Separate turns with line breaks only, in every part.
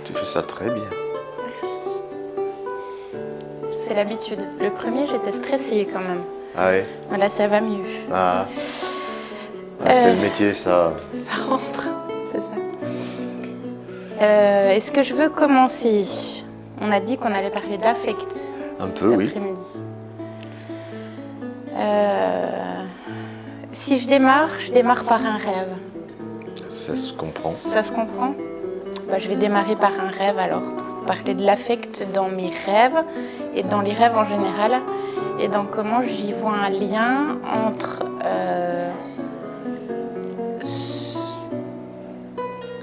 Tu fais ça très bien.
C'est l'habitude. Le premier, j'étais stressée quand même.
Ah ouais.
Là, ça va mieux.
Ah. C'est le métier, ça.
Ça rentre, c'est ça. Est-ce que je veux commencer? On a dit qu'on allait parler de l'affect.
Un peu, oui.
Après-midi. Si je démarre par un rêve.
Ça se comprend.
Ça se comprend? Je vais démarrer par un rêve alors, pour parler de l'affect dans mes rêves et dans les rêves en général, et dans comment j'y vois un lien entre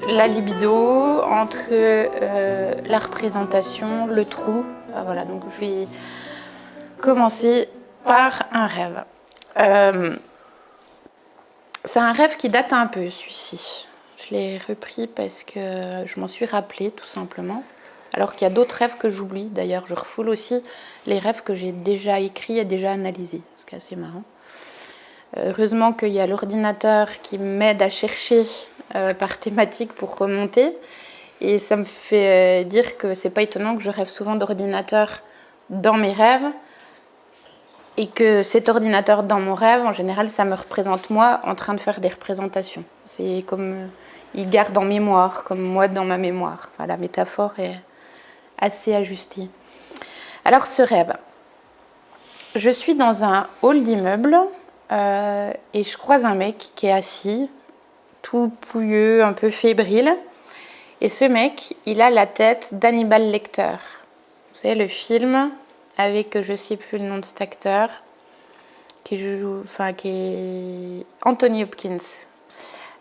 la libido, entre la représentation, le trou. Voilà, donc je vais commencer par un rêve. C'est un rêve qui date un peu, celui-ci. Je l'ai repris parce que je m'en suis rappelée, tout simplement. Alors qu'il y a d'autres rêves que j'oublie. D'ailleurs, je refoule aussi les rêves que j'ai déjà écrits et déjà analysés. Ce qui est assez marrant. Heureusement qu'il y a l'ordinateur qui m'aide à chercher par thématique pour remonter. Et ça me fait dire que c'est pas étonnant que je rêve souvent d'ordinateur dans mes rêves. Et que cet ordinateur dans mon rêve, en général, ça me représente moi en train de faire des représentations. C'est comme il garde en mémoire, comme moi dans ma mémoire. Enfin, la métaphore est assez ajustée. Alors, ce rêve. Je suis dans un hall d'immeuble et je croise un mec qui est assis, tout pouilleux, un peu fébrile. Et ce mec, il a la tête d'Hannibal Lecter. Vous savez, le film avec, je ne sais plus le nom de cet acteur, qui est Anthony Hopkins.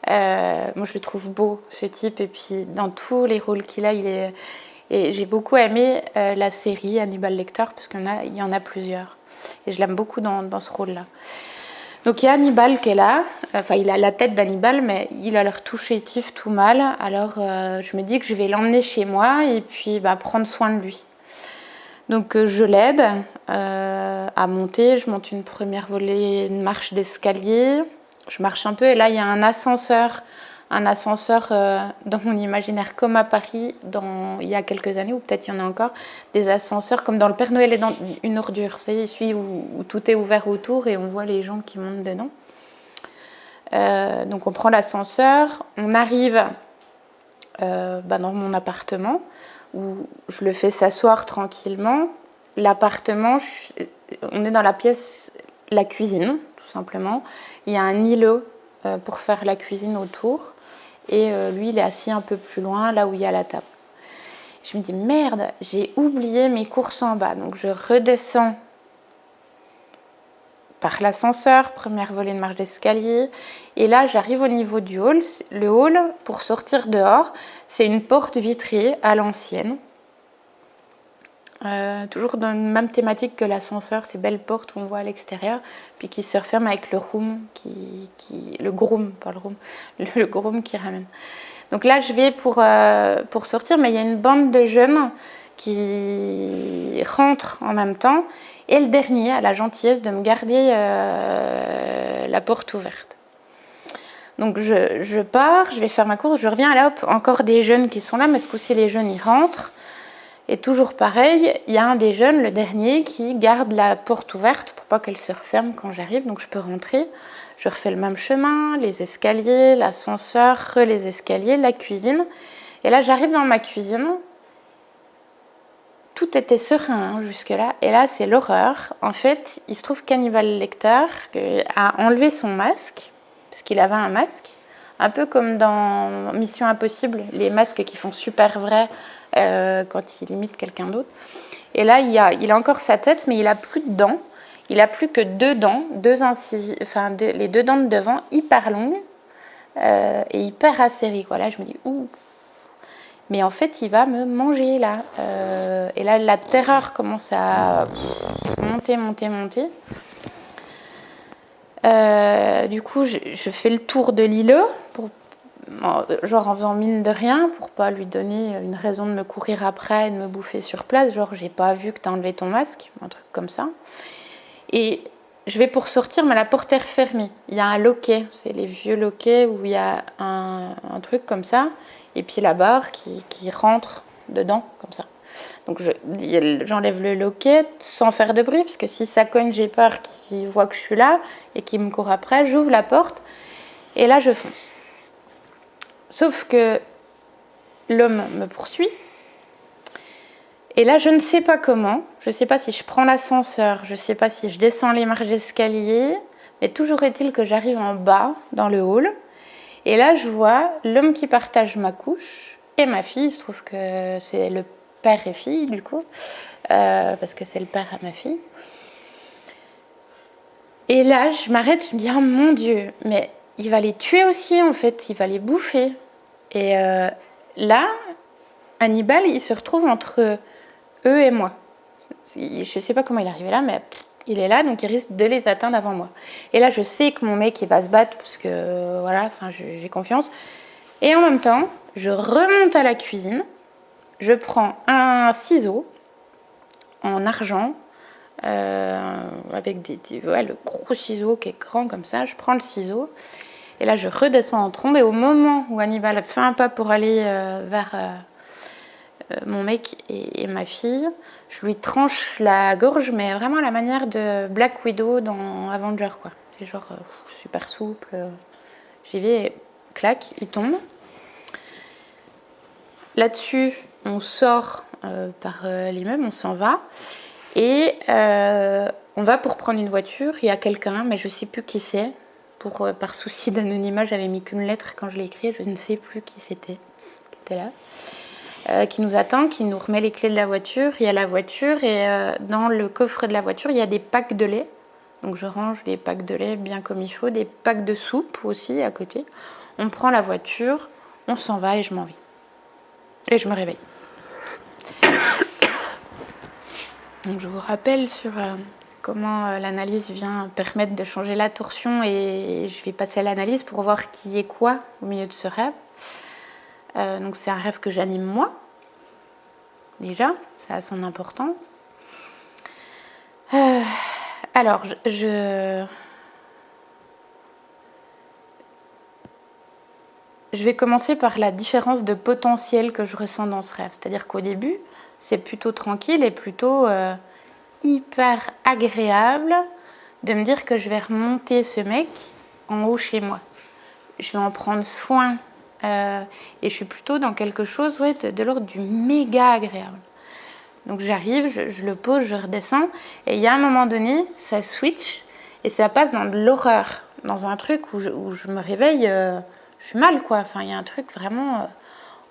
Moi, je le trouve beau, ce type. Et puis, dans tous les rôles qu'il a, et j'ai beaucoup aimé la série Hannibal Lecter, parce qu'il y en a plusieurs. Et je l'aime beaucoup dans ce rôle-là. Donc, il y a Hannibal qui est là. Enfin, il a la tête d'Hannibal, mais il a l'air tout chétif, tout mal. Alors, je me dis que je vais l'emmener chez moi et puis prendre soin de lui. Donc je l'aide à monter, je monte une première volée, une marche d'escalier, je marche un peu et là il y a un ascenseur dans mon imaginaire comme à Paris il y a quelques années, ou peut-être il y en a encore, des ascenseurs comme dans Le Père Noël et dans une ordure, vous savez, celui où tout est ouvert autour et on voit les gens qui montent dedans. Donc on prend l'ascenseur, on arrive dans mon appartement, où je le fais s'asseoir tranquillement. L'appartement, on est dans la pièce, la cuisine, tout simplement. Il y a un îlot pour faire la cuisine autour. Et lui, il est assis un peu plus loin, là où il y a la table. Je me dis, merde, j'ai oublié mes courses en bas. Donc je redescends par l'ascenseur, première volée de marche d'escalier. Et là, j'arrive au niveau du hall. Le hall, pour sortir dehors, c'est une porte vitrée à l'ancienne. Toujours dans la même thématique que l'ascenseur, ces belles portes où on voit à l'extérieur, puis qui se referment avec le groom, le groom qui ramène. Donc là, je vais pour sortir, mais il y a une bande de jeunes qui rentrent en même temps. Et le dernier a la gentillesse de me garder la porte ouverte. Donc je pars, je vais faire ma course, je reviens, là, hop, encore des jeunes qui sont là, mais ce coup-ci, les jeunes, ils rentrent. Et toujours pareil, il y a un des jeunes, le dernier, qui garde la porte ouverte pour pas qu'elle se referme quand j'arrive, donc je peux rentrer. Je refais le même chemin, les escaliers, l'ascenseur, les escaliers, la cuisine. Et là, j'arrive dans ma cuisine. Tout était serein jusque-là, et là c'est l'horreur. En fait, il se trouve qu'Hannibal Lecter a enlevé son masque, parce qu'il avait un masque, un peu comme dans Mission Impossible, les masques qui font super vrai quand il imite quelqu'un d'autre. Et là, il a encore sa tête, mais il n'a plus de dents. Il n'a plus que deux dents, les deux dents de devant, hyper longues et hyper acérées. Là, je me dis, ouh. Mais en fait, il va me manger, là. Et là, la terreur commence à monter. Du coup, je fais le tour de l'îlot, genre en faisant mine de rien, pour pas lui donner une raison de me courir après et de me bouffer sur place. Genre, j'ai pas vu que t'as enlevé ton masque, un truc comme ça. Et je vais pour sortir, mais la porte est refermée. Il y a un loquet, c'est les vieux loquets où il y a un truc comme ça. Et puis la barre qui rentre dedans, comme ça. Donc j'enlève le loquet sans faire de bruit, parce que si ça cogne, j'ai peur qu'il voit que je suis là et qu'il me court après. J'ouvre la porte et là je fonce. Sauf que l'homme me poursuit. Et là, je ne sais pas comment. Je ne sais pas si je prends l'ascenseur, je ne sais pas si je descends les marches d'escalier. Mais toujours est-il que j'arrive en bas, dans le hall. Et là, je vois l'homme qui partage ma couche et ma fille. Il se trouve que c'est le père et fille, du coup. Parce que c'est le père à ma fille. Et là, je m'arrête, je me dis, oh mon Dieu, mais il va les tuer aussi, en fait. Il va les bouffer. Et là, Hannibal, il se retrouve entre eux et moi. Je ne sais pas comment il est arrivé là, mais il est là, donc il risque de les atteindre avant moi. Et là, je sais que mon mec, il va se battre, parce que, voilà, enfin, j'ai confiance. Et en même temps, je remonte à la cuisine, je prends un ciseau en argent, avec le gros ciseau qui est grand comme ça. Je prends le ciseau, et là, je redescends en trombe, et au moment où Hannibal fait un pas pour aller vers mon mec et ma fille, je lui tranche la gorge, mais vraiment à la manière de Black Widow dans Avenger, quoi. C'est genre super souple. J'y vais et clac, il tombe. Là-dessus, on sort par l'immeuble, on s'en va. Et on va pour prendre une voiture. Il y a quelqu'un, mais je ne sais plus qui c'est. Par souci d'anonymat, j'avais mis qu'une lettre quand je l'ai écrit. Je ne sais plus qui c'était qui était là. Qui nous attend, qui nous remet les clés de la voiture. Il y a la voiture et dans le coffre de la voiture, il y a des packs de lait. Donc je range des packs de lait bien comme il faut, des packs de soupe aussi à côté. On prend la voiture, on s'en va et je m'en vais. Et je me réveille. Donc je vous rappelle sur comment l'analyse vient permettre de changer la torsion et je vais passer à l'analyse pour voir qui est quoi au milieu de ce rêve. Donc c'est un rêve que j'anime moi, déjà, ça a son importance. Alors, je vais commencer par la différence de potentiel que je ressens dans ce rêve. C'est-à-dire qu'au début, c'est plutôt tranquille et plutôt hyper agréable de me dire que je vais remonter ce mec en haut chez moi. Je vais en prendre soin. Et je suis plutôt dans quelque chose de l'ordre du méga agréable. Donc j'arrive, je le pose, je redescends, et il y a un moment donné, ça switch, et ça passe dans de l'horreur, dans un truc où je me réveille, je suis mal, quoi. Enfin, il y a un truc vraiment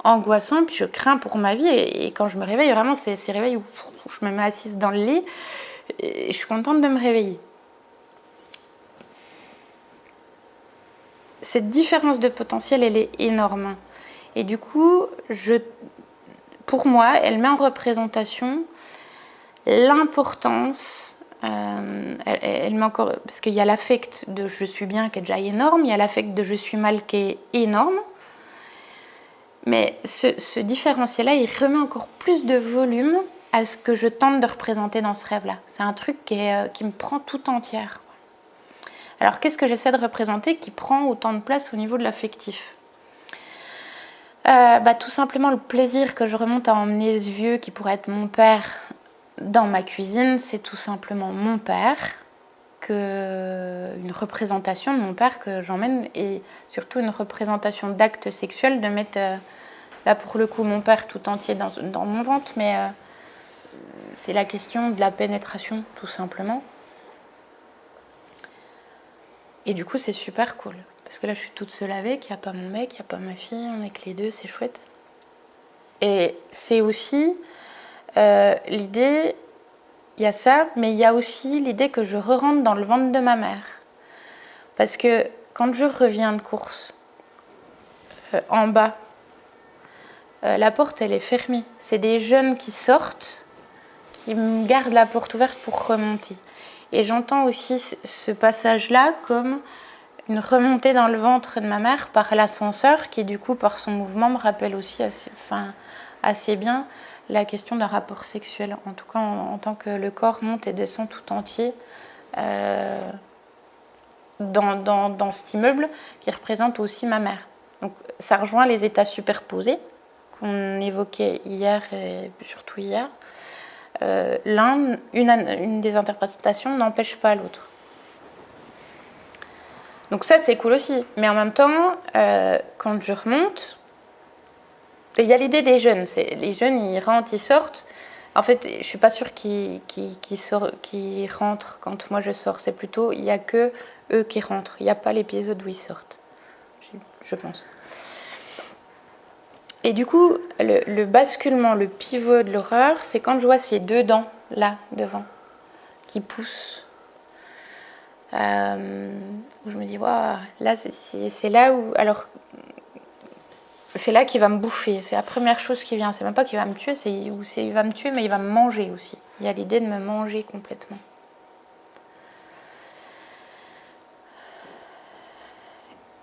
angoissant, puis je crains pour ma vie, et quand je me réveille, vraiment, c'est ces réveils où je me mets assise dans le lit, et je suis contente de me réveiller. Cette différence de potentiel, elle est énorme. Et du coup, pour moi, elle met en représentation l'importance. Elle met encore, parce qu'il y a l'affect de je suis bien qui est déjà énorme, il y a l'affect de je suis mal qui est énorme. Mais ce différentiel-là, il remet encore plus de volume à ce que je tente de représenter dans ce rêve-là. C'est un truc qui me prend tout entière. Alors, qu'est-ce que j'essaie de représenter qui prend autant de place au niveau de l'affectif ? Tout simplement le plaisir que je remonte à emmener ce vieux qui pourrait être mon père dans ma cuisine, c'est tout simplement mon père, une représentation de mon père que j'emmène et surtout une représentation d'acte sexuel, de mettre là pour le coup mon père tout entier dans mon ventre, mais c'est la question de la pénétration tout simplement. Et du coup, c'est super cool. Parce que là, je suis toute seule avec, il n'y a pas mon mec, il n'y a pas ma fille, on est que les deux, c'est chouette. Et c'est aussi l'idée, il y a ça, mais il y a aussi l'idée que je re-rentre dans le ventre de ma mère. Parce que quand je reviens de course, en bas, la porte, elle est fermée. C'est des jeunes qui sortent, qui me gardent la porte ouverte pour remonter. Et j'entends aussi ce passage-là comme une remontée dans le ventre de ma mère par l'ascenseur qui, du coup, par son mouvement, me rappelle aussi assez bien la question d'un rapport sexuel. En tout cas, en tant que le corps monte et descend tout entier dans cet immeuble qui représente aussi ma mère. Donc, ça rejoint les états superposés qu'on évoquait hier et surtout hier, une des interprétations n'empêche pas l'autre. Donc ça, c'est cool aussi. Mais en même temps, quand je remonte, il y a l'idée des jeunes. Les jeunes, ils rentrent, ils sortent. En fait, je ne suis pas sûre qu'ils rentrent quand moi je sors. C'est plutôt, il n'y a que eux qui rentrent. Il n'y a pas l'épisode où ils sortent, je pense. Et du coup, le basculement, le pivot de l'horreur, c'est quand je vois ces deux dents, là, devant, qui poussent. Où je me dis, waouh, là, c'est là où... Alors, c'est là qu'il va me bouffer. C'est la première chose qui vient. C'est même pas qu'il va me tuer, il va me tuer, mais il va me manger aussi. Il y a l'idée de me manger complètement.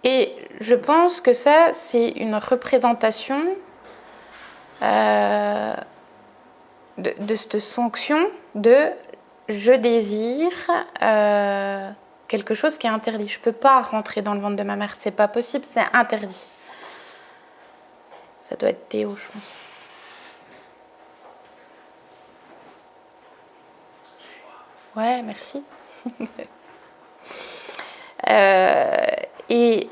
Et je pense que ça, c'est une représentation de cette sanction de je désire quelque chose qui est interdit. Je ne peux pas rentrer dans le ventre de ma mère. C'est pas possible, c'est interdit. Ça doit être Théo, je pense. Ouais, merci. Et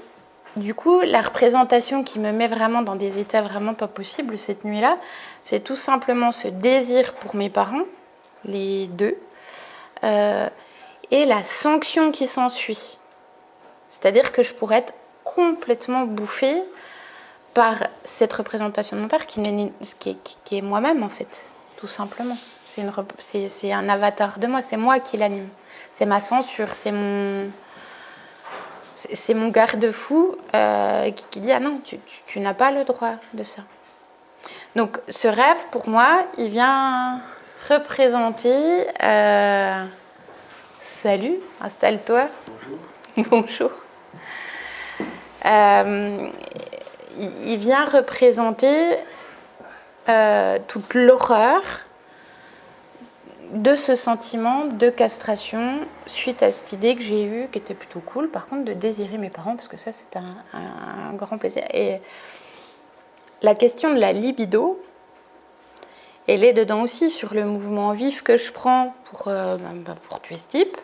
du coup, la représentation qui me met vraiment dans des états vraiment pas possibles cette nuit-là, c'est tout simplement ce désir pour mes parents, les deux, et la sanction qui s'ensuit. C'est-à-dire que je pourrais être complètement bouffée par cette représentation de mon père qui est moi-même en fait, tout simplement. C'est un avatar de moi, c'est moi qui l'anime. C'est ma censure, c'est mon garde-fou qui dit « Ah non, tu n'as pas le droit de ça ». Donc ce rêve, pour moi, il vient représenter... Salut, installe-toi. Bonjour. Il vient représenter toute l'horreur de ce sentiment de castration suite à cette idée que j'ai eue, qui était plutôt cool, par contre, de désirer mes parents, parce que ça, c'est un grand plaisir. Et la question de la libido, elle est dedans aussi, sur le mouvement vif que je prends pour tuer ce type.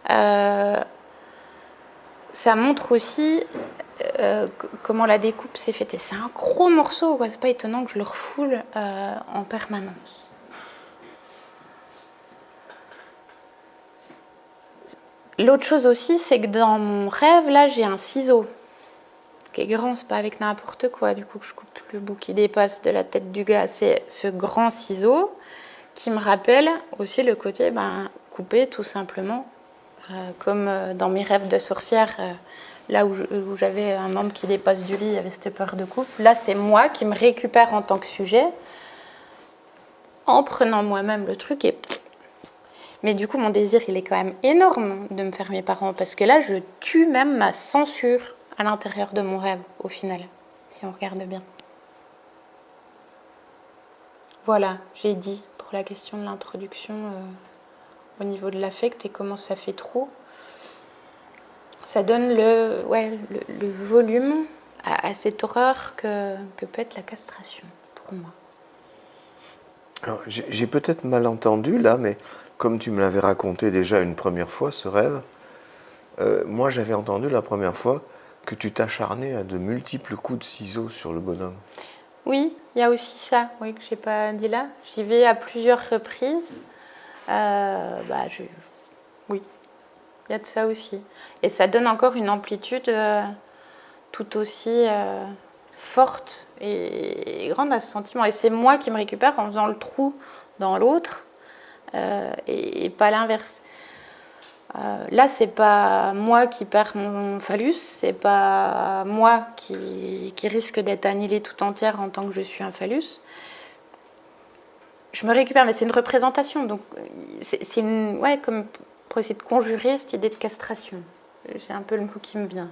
Ça montre aussi comment la découpe s'est faite. Et c'est un gros morceau, quoi. C'est pas étonnant que je le refoule en permanence. L'autre chose aussi, c'est que dans mon rêve, là, j'ai un ciseau qui est grand, c'est pas avec n'importe quoi, du coup, que je coupe le bout qui dépasse de la tête du gars. C'est ce grand ciseau qui me rappelle aussi le côté couper tout simplement, comme dans mes rêves de sorcière, là où j'avais un membre qui dépasse du lit, il y avait cette peur de coupe. Là, c'est moi qui me récupère en tant que sujet en prenant moi-même le truc et... Mais du coup, mon désir, il est quand même énorme de me faire mes parents, parce que là, je tue même ma censure à l'intérieur de mon rêve, au final, si on regarde bien. Voilà, j'ai dit pour la question de l'introduction au niveau de l'affect et comment ça fait trop. Ça donne le volume à cette horreur que peut être la castration, pour moi.
Alors, j'ai peut-être mal entendu là, mais comme tu me l'avais raconté déjà une première fois, ce rêve, moi j'avais entendu la première fois que tu t'acharnais à de multiples coups de ciseaux sur le bonhomme.
Oui, il y a aussi ça, oui, que je n'ai pas dit là. J'y vais à plusieurs reprises. Oui, il y a de ça aussi. Et ça donne encore une amplitude tout aussi forte et grande à ce sentiment. Et c'est moi qui me récupère en faisant le trou dans l'autre et pas l'inverse. Là, c'est pas moi qui perds mon phallus, c'est pas moi qui risque d'être annihilée tout entière en tant que je suis un phallus. Je me récupère, mais c'est une représentation, donc c'est comme pour essayer de conjurer cette idée de castration. J'ai un peu le mot qui me vient.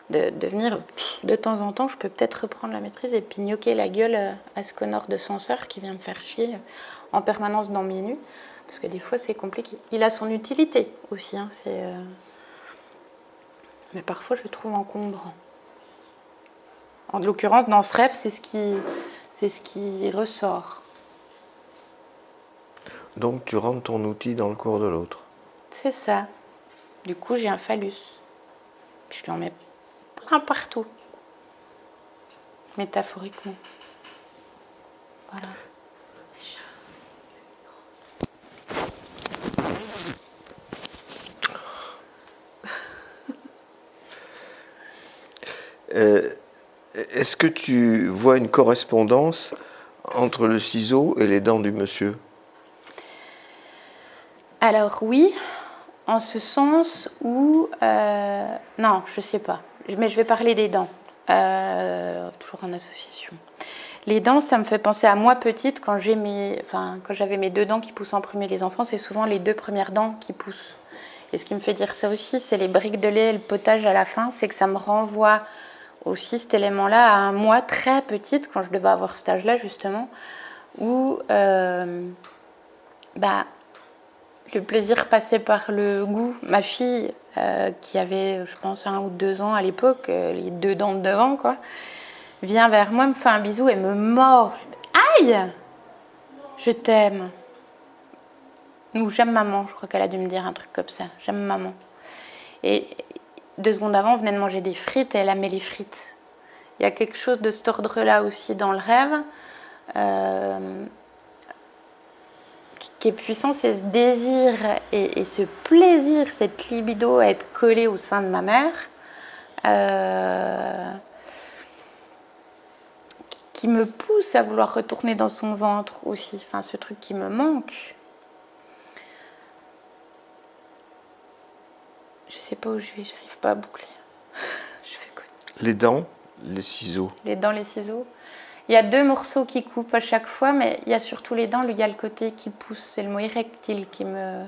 De venir, de temps en temps, je peux peut-être reprendre la maîtrise et pignoquer la gueule à ce connard de censeur qui vient me faire chier en permanence dans mes nuits. Parce que des fois, c'est compliqué. Il a son utilité aussi. Mais parfois, je le trouve encombrant. En l'occurrence, dans ce rêve, c'est ce qui c'est ce qui ressort.
Donc tu rentres ton outil dans le corps de l'autre.
C'est ça. Du coup, j'ai un phallus. Je lui en mets plein partout. Métaphoriquement. Voilà.
Est-ce que tu vois une correspondance entre le ciseau et les dents du monsieur?
Alors oui, en ce sens où... non, je sais pas. Mais je vais parler des dents. Toujours en association. Les dents, ça me fait penser à moi petite, quand j'avais mes 2 dents qui poussent en premier. Les enfants, c'est souvent les 2 premières dents qui poussent. Et ce qui me fait dire ça aussi, c'est les briques de lait et le potage à la fin, c'est que ça me renvoie aussi cet élément-là à moi très petite, quand je devais avoir cet âge-là justement, où le plaisir passait par le goût. Ma fille, qui avait, je pense, 1 ou 2 ans à l'époque, les 2 dents de devant, quoi, vient vers moi, me fait un bisou et me mord. Aïe! Je t'aime. Ou j'aime maman, je crois qu'elle a dû me dire un truc comme ça. J'aime maman. Et 2 secondes avant, on venait de manger des frites et elle aimait les frites. Il y a quelque chose de cet ordre-là aussi dans le rêve, qui est puissant, c'est ce désir et ce plaisir, cette libido à être collée au sein de ma mère, qui me pousse à vouloir retourner dans son ventre aussi. Enfin, ce truc qui me manque. Je sais pas où je vais, j'arrive pas à boucler. Je fais quoi?
Les dents, les ciseaux.
Les dents, les ciseaux. Il y a 2 morceaux qui coupent à chaque fois, mais il y a surtout les dents, il y a le côté qui pousse. C'est le mot érectile qui me...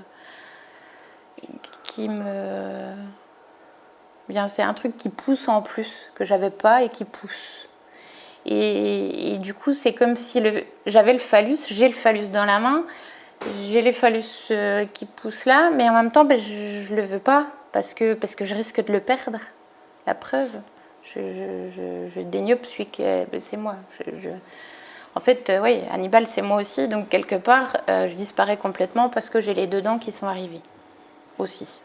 Bien, c'est un truc qui pousse en plus, que j'avais pas et qui pousse. Et du coup, c'est comme si j'avais le phallus, j'ai le phallus dans la main, j'ai les phallus qui poussent là, mais en même temps, je le veux pas, parce que je risque de le perdre. La preuve, je déniope celui que c'est moi. En fait, oui, Hannibal, c'est moi aussi, donc quelque part, je disparais complètement parce que j'ai les 2 dents qui sont arrivées aussi.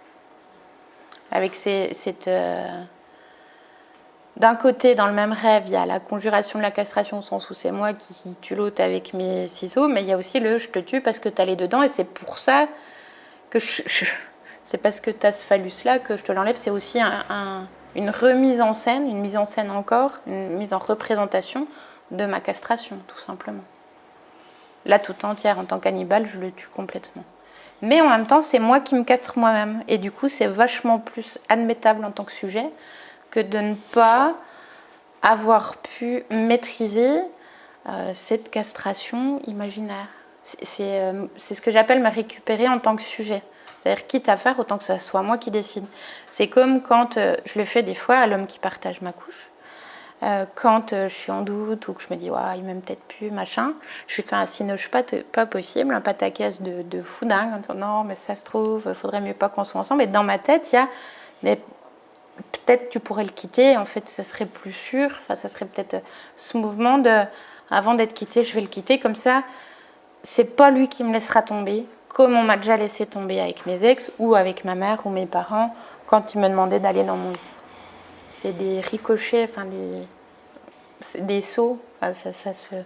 Avec d'un côté, dans le même rêve, il y a la conjuration de la castration, au sens où c'est moi qui tue l'autre avec mes ciseaux, mais il y a aussi le je te tue parce que tu as les 2 dents, et c'est pour ça que c'est parce que tu as ce phallus-là que je te l'enlève. C'est aussi une remise en scène, une mise en scène encore, une mise en représentation de ma castration, tout simplement. Là, tout entière, en tant qu'Hannibal, je le tue complètement. Mais en même temps, c'est moi qui me castre moi-même. Et du coup, c'est vachement plus admettable en tant que sujet que de ne pas avoir pu maîtriser cette castration imaginaire. C'est ce que j'appelle me récupérer en tant que sujet. C'est-à-dire, quitte à faire, autant que ça soit moi qui décide. C'est comme quand je le fais des fois à l'homme qui partage ma couche. Quand je suis en doute ou que je me dis il m'aime peut-être plus, machin, je lui fais un cinoche pas possible, un pataquès de fou dingue, en disant non, mais ça se trouve, il faudrait mieux pas qu'on soit ensemble. Et dans ma tête, il y a mais peut-être tu pourrais le quitter, en fait, ça serait plus sûr, enfin, ça serait peut-être ce mouvement de avant d'être quitté, je vais le quitter, comme ça, c'est pas lui qui me laissera tomber, comme on m'a déjà laissé tomber avec mes ex ou avec ma mère ou mes parents quand ils me demandaient d'aller dans mon lit. C'est des ricochets, enfin des sauts, enfin,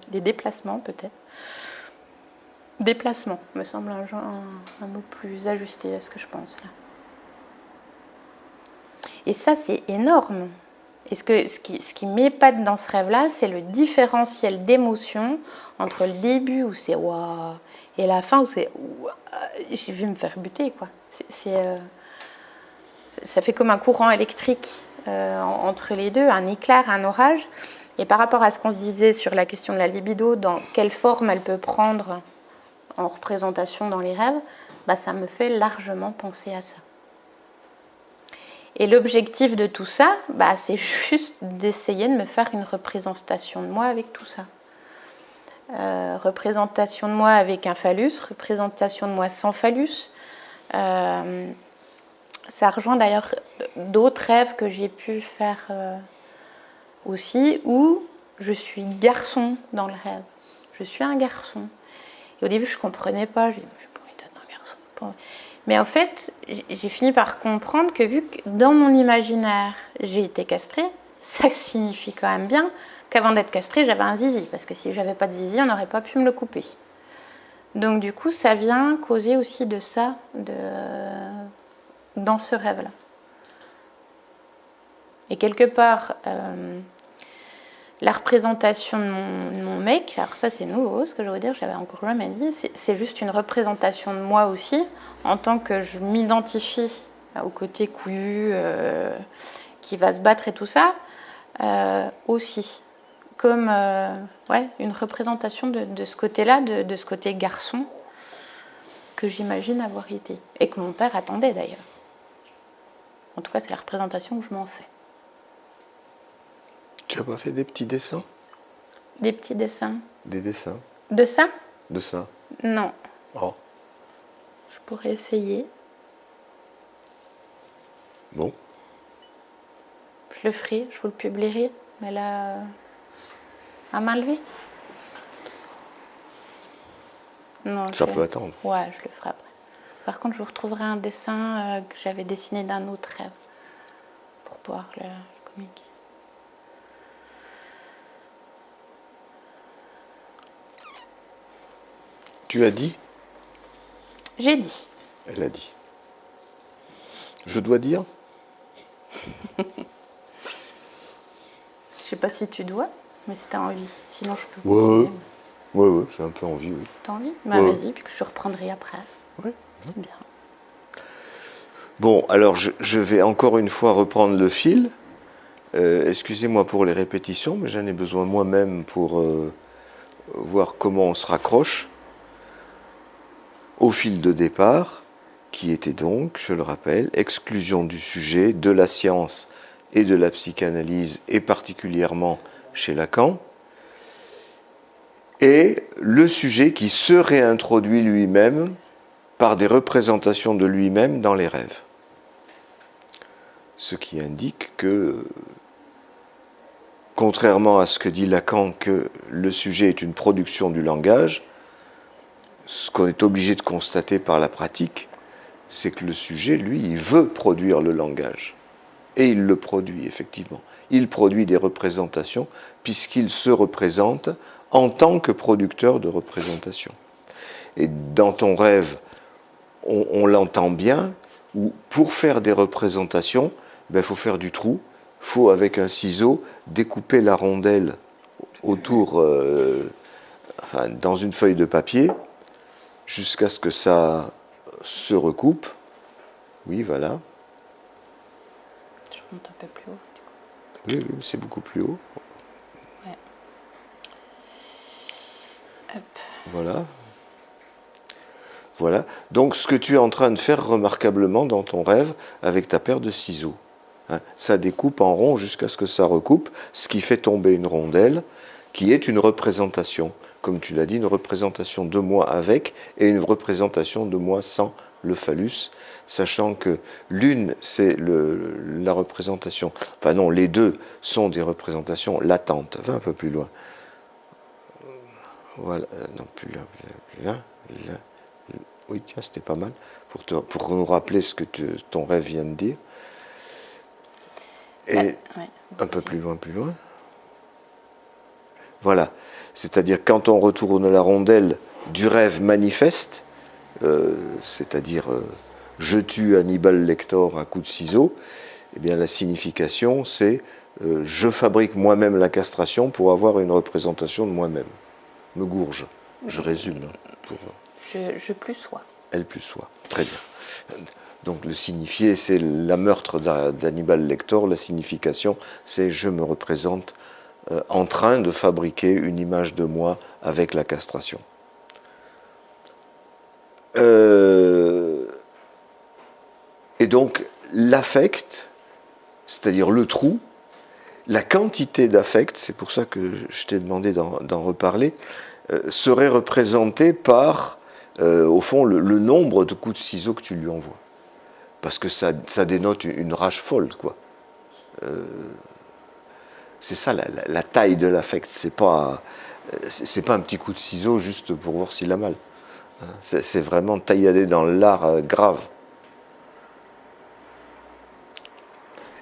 des déplacements peut-être. Déplacement me semble un mot plus ajusté à ce que je pense là. Et ça, c'est énorme. Et ce qui m'épate dans ce rêve-là, c'est le différentiel d'émotions entre le début où c'est waouh et la fin où c'est waouh, j'ai vu me faire buter, quoi. Ça fait comme un courant électrique entre les deux, un éclair, un orage. Et par rapport à ce qu'on se disait sur la question de la libido, dans quelle forme elle peut prendre en représentation dans les rêves, ça me fait largement penser à ça. Et l'objectif de tout ça, c'est juste d'essayer de me faire une représentation de moi avec tout ça. Représentation de moi avec un phallus, représentation de moi sans phallus. Ça rejoint d'ailleurs d'autres rêves que j'ai pu faire aussi, où je suis garçon dans le rêve. Je suis un garçon. Et au début, je ne comprenais pas. Je disais, je n'ai pas envie d'être un garçon. Mais en fait, j'ai fini par comprendre que vu que dans mon imaginaire, j'ai été castrée, ça signifie quand même bien qu'avant d'être castrée, j'avais un zizi. Parce que si je n'avais pas de zizi, on n'aurait pas pu me le couper. Donc du coup, ça vient causer aussi de ça dans ce rêve-là. Et quelque part, la représentation de mon mec, alors ça c'est nouveau, ce que je veux dire, j'avais encore jamais dit, c'est juste une représentation de moi aussi, en tant que je m'identifie au côté couillu, qui va se battre et tout ça, aussi. Comme une représentation de ce côté-là, de ce côté garçon, que j'imagine avoir été. Et que mon père attendait d'ailleurs. En tout cas, c'est la représentation que je m'en fais.
Tu n'as pas fait des petits dessins?
Des petits dessins.
Des dessins?
De ça?
De ça?
Non.
Oh.
Je pourrais essayer.
Bon.
Je le ferai, je vous le publierai. Mais là, à main levée? Non.
Ça peut attendre.
Ouais, je le ferai après. Par contre, je vous retrouverai un dessin que j'avais dessiné d'un autre rêve pour pouvoir le communiquer.
Tu as dit?
J'ai dit.
Elle a dit. Je dois dire?
Je sais pas si tu dois, mais si tu as envie. Sinon, je peux continuer.
Ouais, j'ai un peu envie, oui.
T'as envie? Bah vas-y, puis que je reprendrai après.
Ouais.
C'est bien.
Bon, alors je vais encore une fois reprendre le fil. Excusez-moi pour les répétitions, mais j'en ai besoin moi-même pour voir comment on se raccroche au fil de départ, qui était donc, je le rappelle, exclusion du sujet de la science et de la psychanalyse, et particulièrement chez Lacan, et le sujet qui se réintroduit lui-même par des représentations de lui-même dans les rêves. Ce qui indique que, contrairement à ce que dit Lacan, que le sujet est une production du langage, ce qu'on est obligé de constater par la pratique, c'est que le sujet, lui, il veut produire le langage. Et il le produit, effectivement. Il produit des représentations, puisqu'il se représente en tant que producteur de représentations. Et dans ton rêve, on l'entend bien, où pour faire des représentations, il faut faire du trou, il faut, avec un ciseau, découper la rondelle autour, dans une feuille de papier, jusqu'à ce que ça se recoupe. Oui, voilà.
Je remonte un peu plus haut.
Oui, c'est beaucoup plus haut.
Ouais. Hop.
Voilà. Voilà. Donc, ce que tu es en train de faire remarquablement dans ton rêve avec ta paire de ciseaux. Ça découpe en rond jusqu'à ce que ça recoupe, ce qui fait tomber une rondelle, qui est une représentation. Comme tu l'as dit, une représentation de moi avec et une représentation de moi sans le phallus, sachant que l'une, c'est la représentation, enfin non, les deux sont des représentations latentes. Va un peu plus loin. Voilà, non, plus là, là. Oui, tiens, c'était pas mal, pour nous rappeler ce que ton rêve vient de dire. Et un peu plus loin. Voilà, c'est-à-dire quand on retourne la rondelle du rêve manifeste, c'est-à-dire je tue Hannibal Lecter à coup de ciseau, eh bien la signification c'est je fabrique moi-même la castration pour avoir une représentation de moi-même. Me gourge, je résume.
Je plus sois.
Elle plus soi, très bien. Donc le signifié c'est la meurtre d'Hannibal Lecter, la signification c'est je me représente en train de fabriquer une image de moi avec la castration. Et donc l'affect, c'est-à-dire le trou, la quantité d'affect, c'est pour ça que je t'ai demandé d'en reparler, serait représentée par, au fond, le nombre de coups de ciseaux que tu lui envoies. Parce que ça dénote une rage folle, quoi. C'est ça la taille de l'affect. C'est pas un petit coup de ciseau juste pour voir s'il a mal. C'est vraiment tailladé dans l'art grave.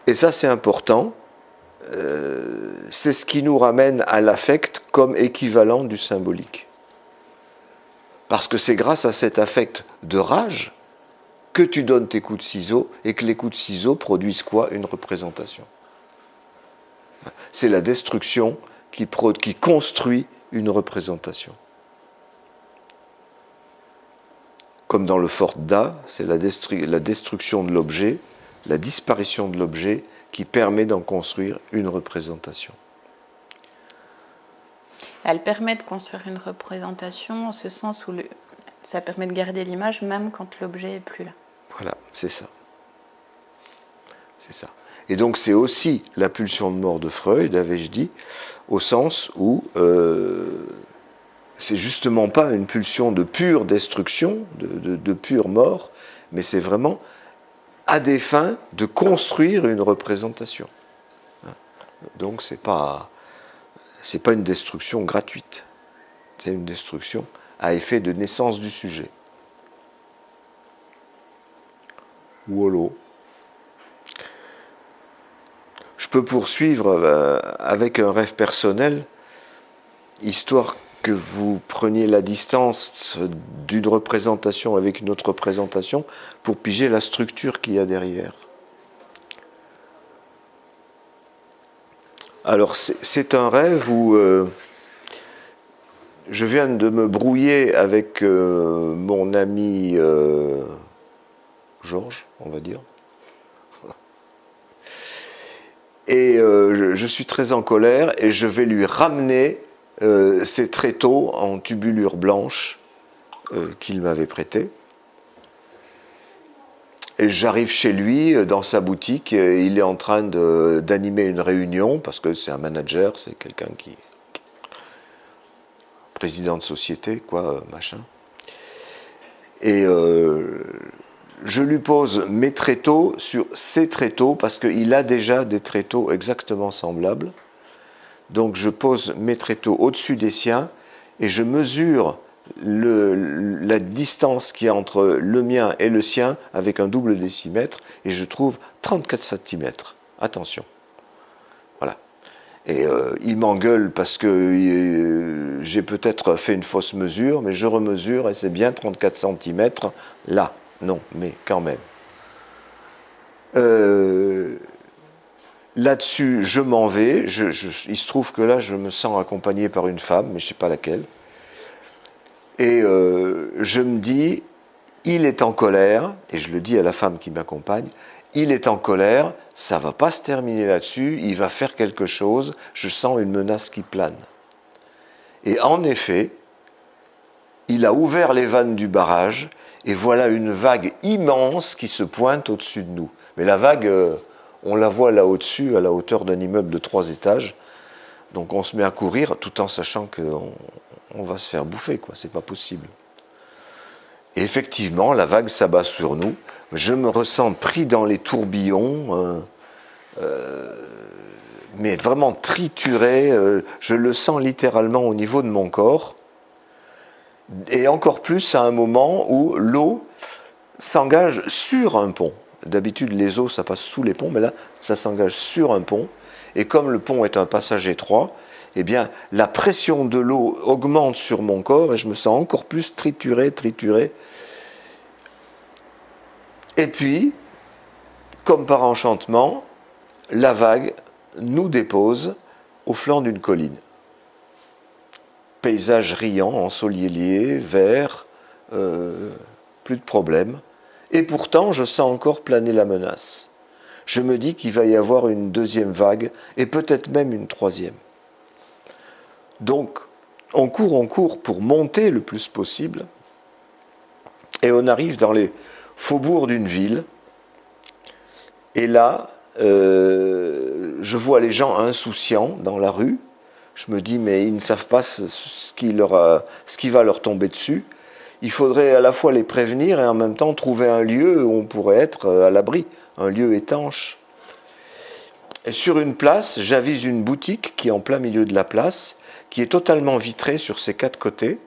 Et ça, c'est important. C'est ce qui nous ramène à l'affect comme équivalent du symbolique. Parce que c'est grâce à cet affect de rage que tu donnes tes coups de ciseau et que les coups de ciseau produisent quoi? Une représentation. C'est la destruction qui construit une représentation. Comme dans le Fort Da, c'est la destruction de l'objet, la disparition de l'objet qui permet d'en construire une représentation.
Elle permet de construire une représentation en ce sens où ça permet de garder l'image même quand l'objet n'est plus là.
Voilà, c'est ça. C'est ça. Et donc c'est aussi la pulsion de mort de Freud, avais-je dit, au sens où c'est justement pas une pulsion de pure destruction, de pure mort, mais c'est vraiment à des fins de construire une représentation. Donc c'est pas une destruction gratuite, c'est une destruction à effet de naissance du sujet. Wolo. Je peux poursuivre avec un rêve personnel, histoire que vous preniez la distance d'une représentation avec une autre représentation pour piger la structure qu'il y a derrière. Alors c'est un rêve où je viens de me brouiller avec mon ami Georges, on va dire. Et je suis très en colère et je vais lui ramener ces tréteaux en tubulure blanche qu'il m'avait prêtés. Et j'arrive chez lui, dans sa boutique, et il est en train d'animer une réunion, parce que c'est un manager, c'est quelqu'un qui... président de société, quoi, machin. Et je lui pose mes tréteaux sur ses tréteaux, parce qu'il a déjà des tréteaux exactement semblables. Donc je pose mes tréteaux au-dessus des siens, et je mesure la distance qu'il y a entre le mien et le sien avec un double décimètre, et je trouve 34 cm. Attention. Voilà. Et il m'engueule parce que j'ai peut-être fait une fausse mesure, mais je remesure et c'est bien 34 cm là. Non, mais quand même. Là-dessus, je m'en vais. Il se trouve que là, je me sens accompagné par une femme, mais je ne sais pas laquelle. Et je me dis, il est en colère, et je le dis à la femme qui m'accompagne, il est en colère, ça ne va pas se terminer là-dessus, il va faire quelque chose, je sens une menace qui plane. Et en effet, il a ouvert les vannes du barrage, et voilà une vague immense qui se pointe au-dessus de nous. Mais la vague, on la voit là au-dessus, à la hauteur d'un immeuble de 3 étages, donc on se met à courir tout en sachant qu'on va se faire bouffer, quoi, c'est pas possible. Et effectivement, la vague s'abat sur nous, je me ressens pris dans les tourbillons, mais vraiment trituré, je le sens littéralement au niveau de mon corps, et encore plus à un moment où l'eau s'engage sur un pont. D'habitude, les eaux, ça passe sous les ponts, mais là, ça s'engage sur un pont, et comme le pont est un passage étroit, eh bien, la pression de l'eau augmente sur mon corps, et je me sens encore plus trituré. Et puis, comme par enchantement, la vague nous dépose au flanc d'une colline. Paysage riant, ensoleillé, vert, plus de problème. Et pourtant, je sens encore planer la menace. Je me dis qu'il va y avoir une deuxième vague, et peut-être même une troisième. Donc, on court pour monter le plus possible, et on arrive dans les faubourgs d'une ville, et là, je vois les gens insouciants dans la rue. Je me dis, mais ils ne savent pas ce qui va leur tomber dessus. Il faudrait à la fois les prévenir et en même temps trouver un lieu où on pourrait être à l'abri, un lieu étanche. Et sur une place, j'avise une boutique qui est en plein milieu de la place, qui est totalement vitrée sur ses 4 côtés.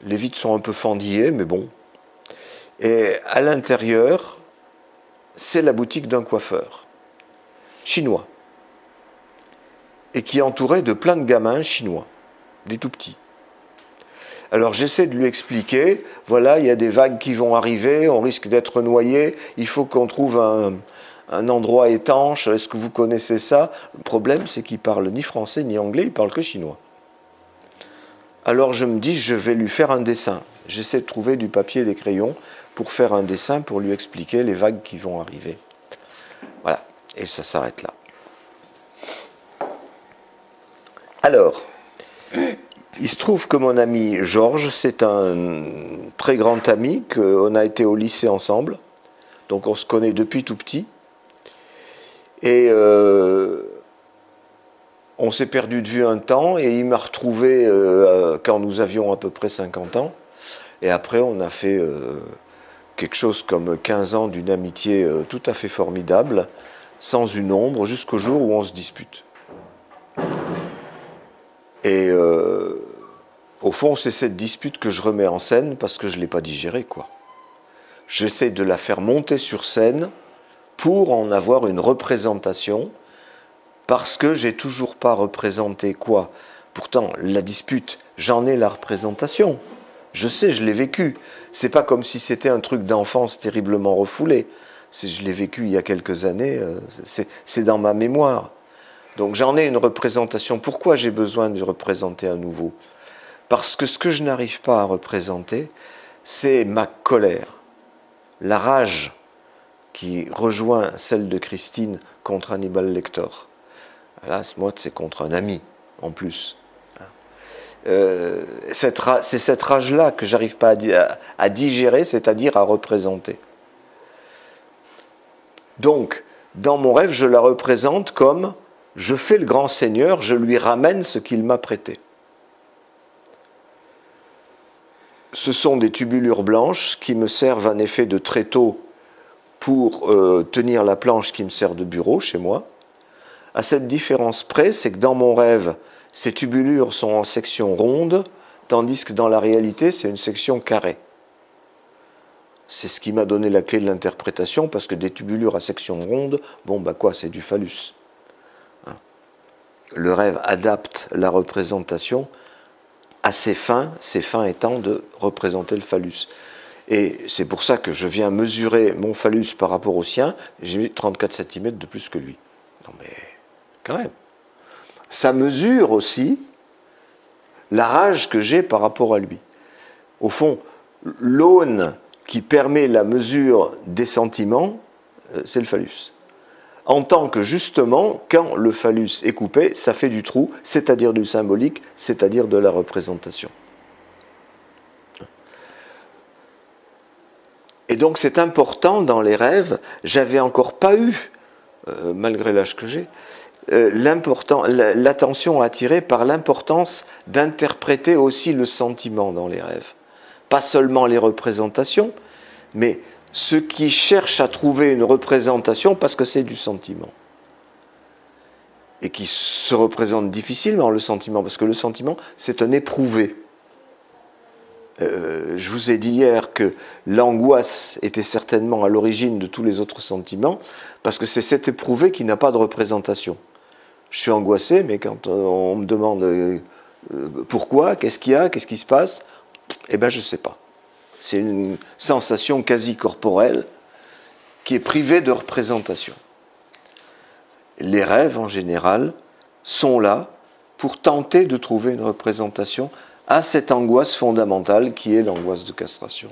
Les vitres sont un peu fendillées, mais bon. Et à l'intérieur, c'est la boutique d'un coiffeur chinois. Et qui est entouré de plein de gamins chinois, des tout petits. Alors j'essaie de lui expliquer, voilà, il y a des vagues qui vont arriver, on risque d'être noyé, il faut qu'on trouve un endroit étanche, est-ce que vous connaissez ça? Le problème, c'est qu'il ne parle ni français ni anglais, il parle que chinois. Alors je me dis, je vais lui faire un dessin. J'essaie de trouver du papier et des crayons pour faire un dessin, pour lui expliquer les vagues qui vont arriver. Voilà, et ça s'arrête là. Alors, il se trouve que mon ami Georges, c'est un très grand ami, qu'on a été au lycée ensemble, donc on se connaît depuis tout petit. Et on s'est perdu de vue un temps, et il m'a retrouvé quand nous avions à peu près 50 ans. Et après, on a fait quelque chose comme 15 ans d'une amitié tout à fait formidable, sans une ombre, jusqu'au jour où on se dispute. Et au fond, c'est cette dispute que je remets en scène parce que je ne l'ai pas digérée, quoi. J'essaie de la faire monter sur scène pour en avoir une représentation, parce que j'ai toujours pas représenté quoi. Pourtant, la dispute, j'en ai la représentation. Je sais, je l'ai vécu. C'est pas comme si c'était un truc d'enfance terriblement refoulé. Je l'ai vécu il y a quelques années, c'est dans ma mémoire. Donc j'en ai une représentation. Pourquoi j'ai besoin de représenter à nouveau? Parce que ce que je n'arrive pas à représenter, c'est ma colère, la rage qui rejoint celle de Christine contre Hannibal Lecter. Là, moi, c'est contre un ami, en plus. C'est cette rage-là que j'arrive pas à digérer, c'est-à-dire à représenter. Donc, dans mon rêve, je la représente comme je fais le grand Seigneur, je lui ramène ce qu'il m'a prêté. Ce sont des tubulures blanches qui me servent en effet de tréteau pour tenir la planche qui me sert de bureau chez moi. À cette différence près, c'est que dans mon rêve, ces tubulures sont en section ronde, tandis que dans la réalité, c'est une section carrée. C'est ce qui m'a donné la clé de l'interprétation, parce que des tubulures à section ronde, bon, bah quoi, c'est du phallus. Le rêve adapte la représentation à ses fins étant de représenter le phallus. Et c'est pour ça que je viens mesurer mon phallus par rapport au sien, j'ai mis 34 cm de plus que lui. Non mais, quand même. Ça mesure aussi la rage que j'ai par rapport à lui. Au fond, l'aune qui permet la mesure des sentiments, c'est le phallus. En tant que justement, quand le phallus est coupé, ça fait du trou, c'est-à-dire du symbolique, c'est-à-dire de la représentation. Et donc c'est important dans les rêves, j'avais encore pas eu, malgré l'âge que j'ai, l'attention attirée par l'importance d'interpréter aussi le sentiment dans les rêves. Pas seulement les représentations, mais ceux qui cherchent à trouver une représentation parce que c'est du sentiment. Et qui se représentent difficilement le sentiment, parce que le sentiment, c'est un éprouvé. Je vous ai dit hier que l'angoisse était certainement à l'origine de tous les autres sentiments, parce que c'est cet éprouvé qui n'a pas de représentation. Je suis angoissé, mais quand on me demande pourquoi, qu'est-ce qu'il y a, qu'est-ce qui se passe, eh bien je ne sais pas. C'est une sensation quasi corporelle qui est privée de représentation. Les rêves, en général, sont là pour tenter de trouver une représentation à cette angoisse fondamentale qui est l'angoisse de castration.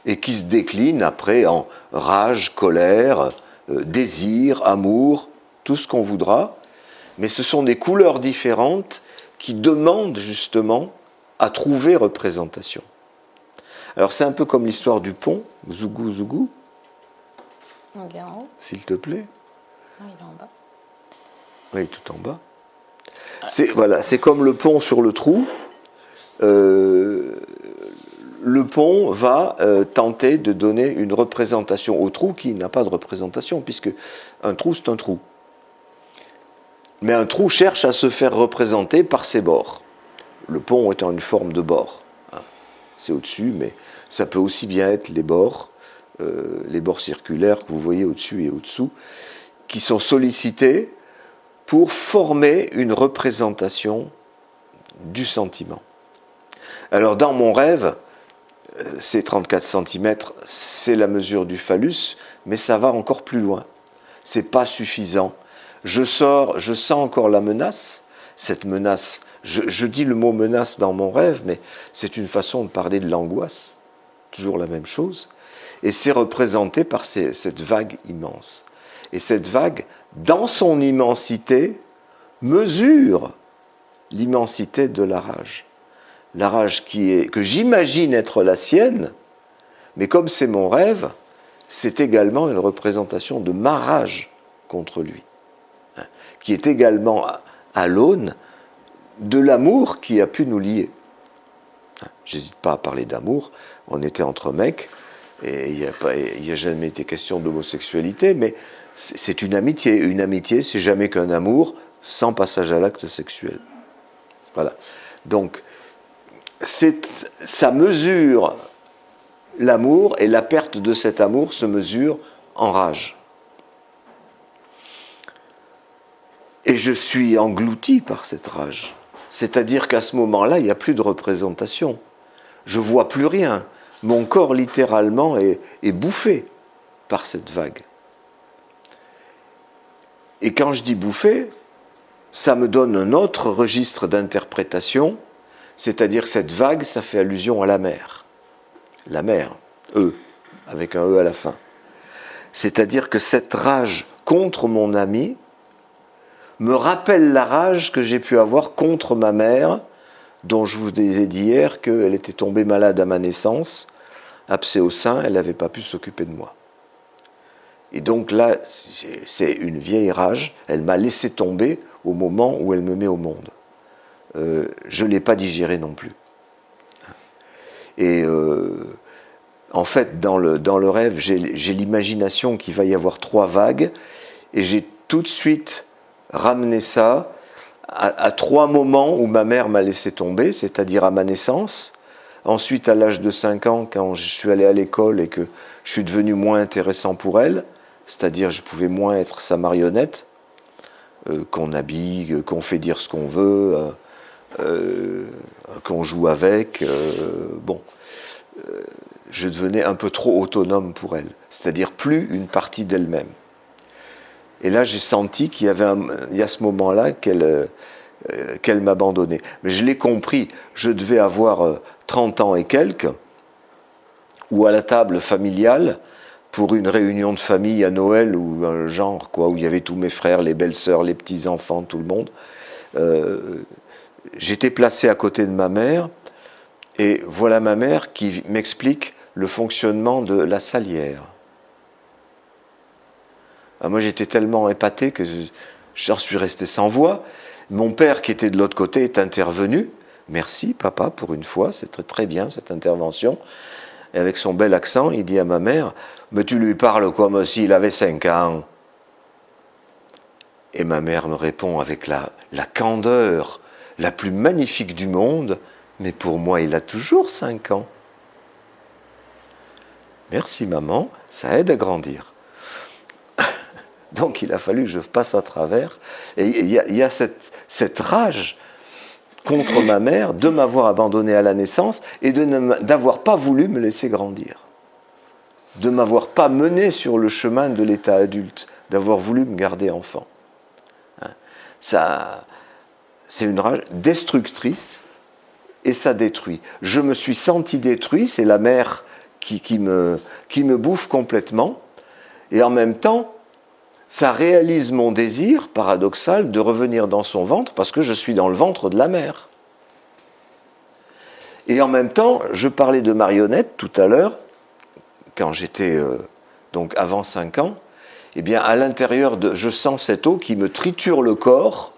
Et qui se décline après en rage, colère, désir, amour, tout ce qu'on voudra. Mais ce sont des couleurs différentes qui demandent justement à trouver représentation. Alors c'est un peu comme l'histoire du pont, Zougou Zougou.
Il est en haut.
S'il te plaît.
Non, il est en bas.
Oui, tout en bas. C'est comme le pont sur le trou. Le le pont va tenter de donner une représentation au trou qui n'a pas de représentation, puisque un trou, c'est un trou. Mais un trou cherche à se faire représenter par ses bords. Le pont étant une forme de bord. C'est au-dessus, mais ça peut aussi bien être les bords circulaires que vous voyez au-dessus et au-dessous, qui sont sollicités pour former une représentation du sentiment. Alors dans mon rêve, ces 34 cm, c'est la mesure du phallus, mais ça va encore plus loin. C'est pas suffisant. Je sens encore la menace, cette menace. Je dis le mot menace dans mon rêve, mais c'est une façon de parler de l'angoisse, toujours la même chose. Et c'est représenté par cette vague immense. Et cette vague, dans son immensité, mesure l'immensité de la rage. La rage que j'imagine être la sienne, mais comme c'est mon rêve, c'est également une représentation de ma rage contre lui, qui est également à l'aune de l'amour qui a pu nous lier. J'hésite pas à parler d'amour, on était entre mecs, et il n'y a jamais été question d'homosexualité, mais c'est une amitié. Une amitié, c'est jamais qu'un amour sans passage à l'acte sexuel. Voilà. Donc, ça mesure l'amour, et la perte de cet amour se mesure en rage. Et je suis englouti par cette rage. C'est-à-dire qu'à ce moment-là, il n'y a plus de représentation. Je ne vois plus rien. Mon corps, littéralement, est bouffé par cette vague. Et quand je dis bouffé, ça me donne un autre registre d'interprétation, c'est-à-dire que cette vague, ça fait allusion à la mer. La mer, avec un E à la fin. C'est-à-dire que cette rage contre mon ami me rappelle la rage que j'ai pu avoir contre ma mère, dont je vous ai dit hier qu'elle était tombée malade à ma naissance, abcès au sein, elle n'avait pas pu s'occuper de moi. Et donc là, c'est une vieille rage, elle m'a laissé tomber au moment où elle me met au monde. Je ne l'ai pas digérée non plus. Et en fait, dans le rêve, j'ai l'imagination qu'il va y avoir 3 vagues, et j'ai tout de suite ramené ça à 3 moments où ma mère m'a laissé tomber, c'est-à-dire à ma naissance, ensuite à l'âge de 5 ans, quand je suis allé à l'école et que je suis devenu moins intéressant pour elle, c'est-à-dire je pouvais moins être sa marionnette, qu'on habille, qu'on fait dire ce qu'on veut, qu'on joue avec, je devenais un peu trop autonome pour elle, c'est-à-dire plus une partie d'elle-même. Et là, j'ai senti qu'il y a ce moment-là qu'elle m'abandonnait. Mais je l'ai compris, je devais avoir 30 ans et quelques, ou à la table familiale, pour une réunion de famille à Noël, ou un genre, où il y avait tous mes frères, les belles-sœurs, les petits-enfants, tout le monde. J'étais placé à côté de ma mère, et voilà ma mère qui m'explique le fonctionnement de la salière. Moi, j'étais tellement épaté que j'en suis resté sans voix. Mon père, qui était de l'autre côté, est intervenu. Merci, papa, pour une fois, c'est très, très bien cette intervention. Et avec son bel accent, il dit à ma mère, « Mais tu lui parles comme s'il avait 5 ans. » Et ma mère me répond avec la candeur la plus magnifique du monde, « Mais pour moi, il a toujours 5 ans. » Merci, maman, ça aide à grandir. Donc il a fallu que je passe à travers. Et il y a cette rage contre ma mère de m'avoir abandonné à la naissance et d'avoir pas voulu me laisser grandir. De m'avoir pas mené sur le chemin de l'état adulte, d'avoir voulu me garder enfant. Ça, c'est une rage destructrice et ça détruit. Je me suis senti détruit, c'est la mère qui me bouffe complètement, et en même temps, ça réalise mon désir paradoxal de revenir dans son ventre parce que je suis dans le ventre de la mère. Et en même temps, je parlais de marionnette tout à l'heure, quand j'étais donc avant 5 ans, eh bien à l'intérieur, je sens cette eau qui me triture le corps,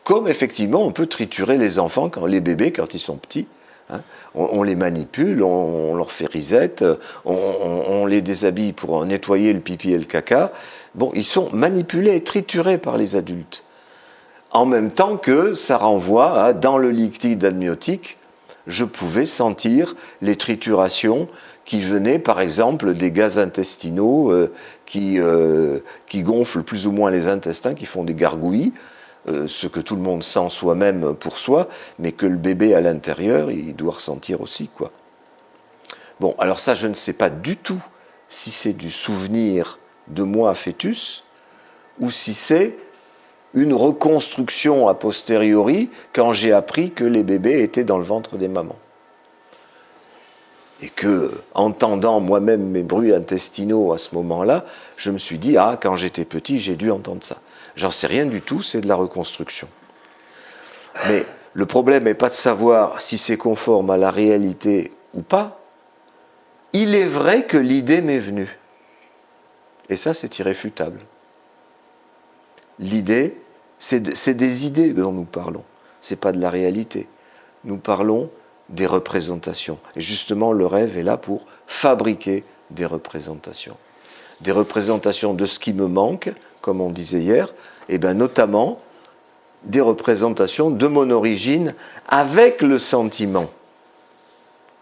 comme effectivement on peut triturer les enfants, les bébés quand ils sont petits. hein. On les manipule, on leur fait risette, on les déshabille pour nettoyer le pipi et le caca. Bon, ils sont manipulés et triturés par les adultes. En même temps que ça renvoie à, dans le liquide amniotique, je pouvais sentir les triturations qui venaient, par exemple, des gaz intestinaux qui gonflent plus ou moins les intestins, qui font des gargouillis, ce que tout le monde sent soi-même pour soi, mais que le bébé à l'intérieur, il doit ressentir aussi, quoi. Bon, alors ça, je ne sais pas du tout si c'est du souvenir de moi fœtus, ou si c'est une reconstruction a posteriori quand j'ai appris que les bébés étaient dans le ventre des mamans. Et que, entendant moi-même mes bruits intestinaux à ce moment-là, je me suis dit, ah, quand j'étais petit, j'ai dû entendre ça. J'en sais rien du tout, c'est de la reconstruction. Mais le problème n'est pas de savoir si c'est conforme à la réalité ou pas. Il est vrai que l'idée m'est venue. Et ça, c'est irréfutable. L'idée, c'est des idées dont nous parlons. Ce n'est pas de la réalité. Nous parlons des représentations. Et justement, le rêve est là pour fabriquer des représentations. Des représentations de ce qui me manque, comme on disait hier, et bien notamment des représentations de mon origine avec le sentiment.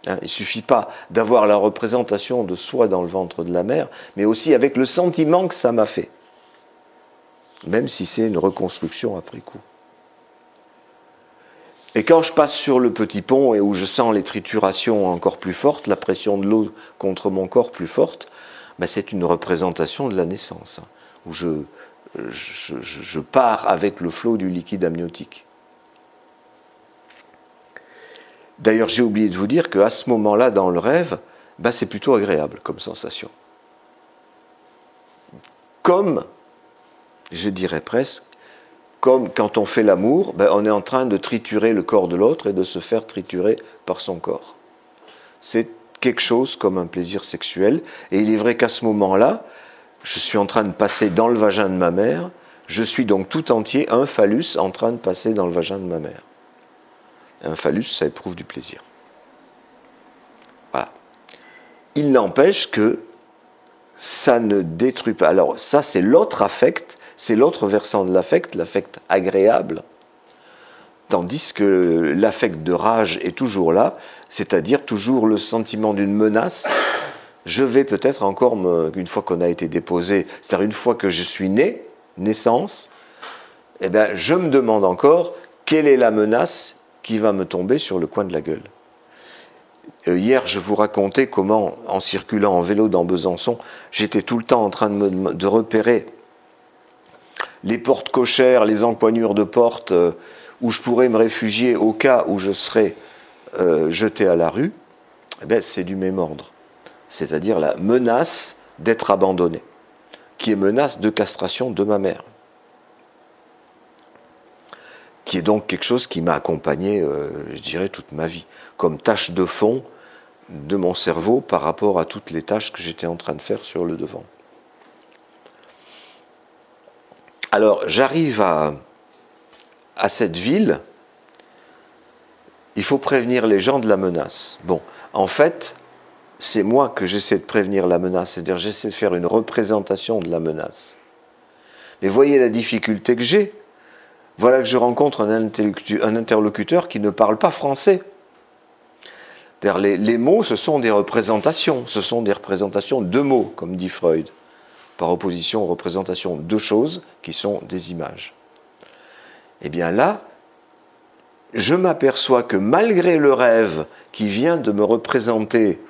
Il ne suffit pas d'avoir la représentation de soi dans le ventre de la mère, mais aussi avec le sentiment que ça m'a fait. Même si c'est une reconstruction après coup. Et quand je passe sur le petit pont et où je sens les triturations encore plus fortes, la pression de l'eau contre mon corps plus forte, ben c'est une représentation de la naissance, où je pars avec le flot du liquide amniotique. D'ailleurs, j'ai oublié de vous dire qu'à ce moment-là, dans le rêve, ben c'est plutôt agréable comme sensation. Comme, je dirais presque, comme quand on fait l'amour, ben on est en train de triturer le corps de l'autre et de se faire triturer par son corps. C'est quelque chose comme un plaisir sexuel. Et il est vrai qu'à ce moment-là, je suis en train de passer dans le vagin de ma mère. Je suis donc tout entier un phallus en train de passer dans le vagin de ma mère. Un phallus, ça éprouve du plaisir. Voilà. Il n'empêche que ça ne détruit pas. Alors ça, c'est l'autre affect, c'est l'autre versant de l'affect agréable. Tandis que l'affect de rage est toujours là, c'est-à-dire toujours le sentiment d'une menace. Je vais peut-être encore, une fois qu'on a été déposé, c'est-à-dire une fois que je suis né, naissance, eh bien, je me demande encore quelle est la menace qui va me tomber sur le coin de la gueule. Hier, je vous racontais comment, en circulant en vélo dans Besançon, j'étais tout le temps en train de repérer les portes cochères, les empoignures de portes où je pourrais me réfugier au cas où je serais jeté à la rue. Eh bien, c'est du même ordre. C'est-à-dire la menace d'être abandonné, qui est menace de castration de ma mère, qui est donc quelque chose qui m'a accompagné, je dirais, toute ma vie, comme tâche de fond de mon cerveau par rapport à toutes les tâches que j'étais en train de faire sur le devant. Alors, j'arrive à cette ville, il faut prévenir les gens de la menace. Bon, en fait, c'est moi que j'essaie de prévenir la menace, c'est-à-dire j'essaie de faire une représentation de la menace. Mais voyez la difficulté que j'ai. Voilà que je rencontre un interlocuteur qui ne parle pas français. Les mots, ce sont des représentations de mots, comme dit Freud, par opposition aux représentations de choses qui sont des images. Eh bien là, je m'aperçois que malgré le rêve qui vient de me représenter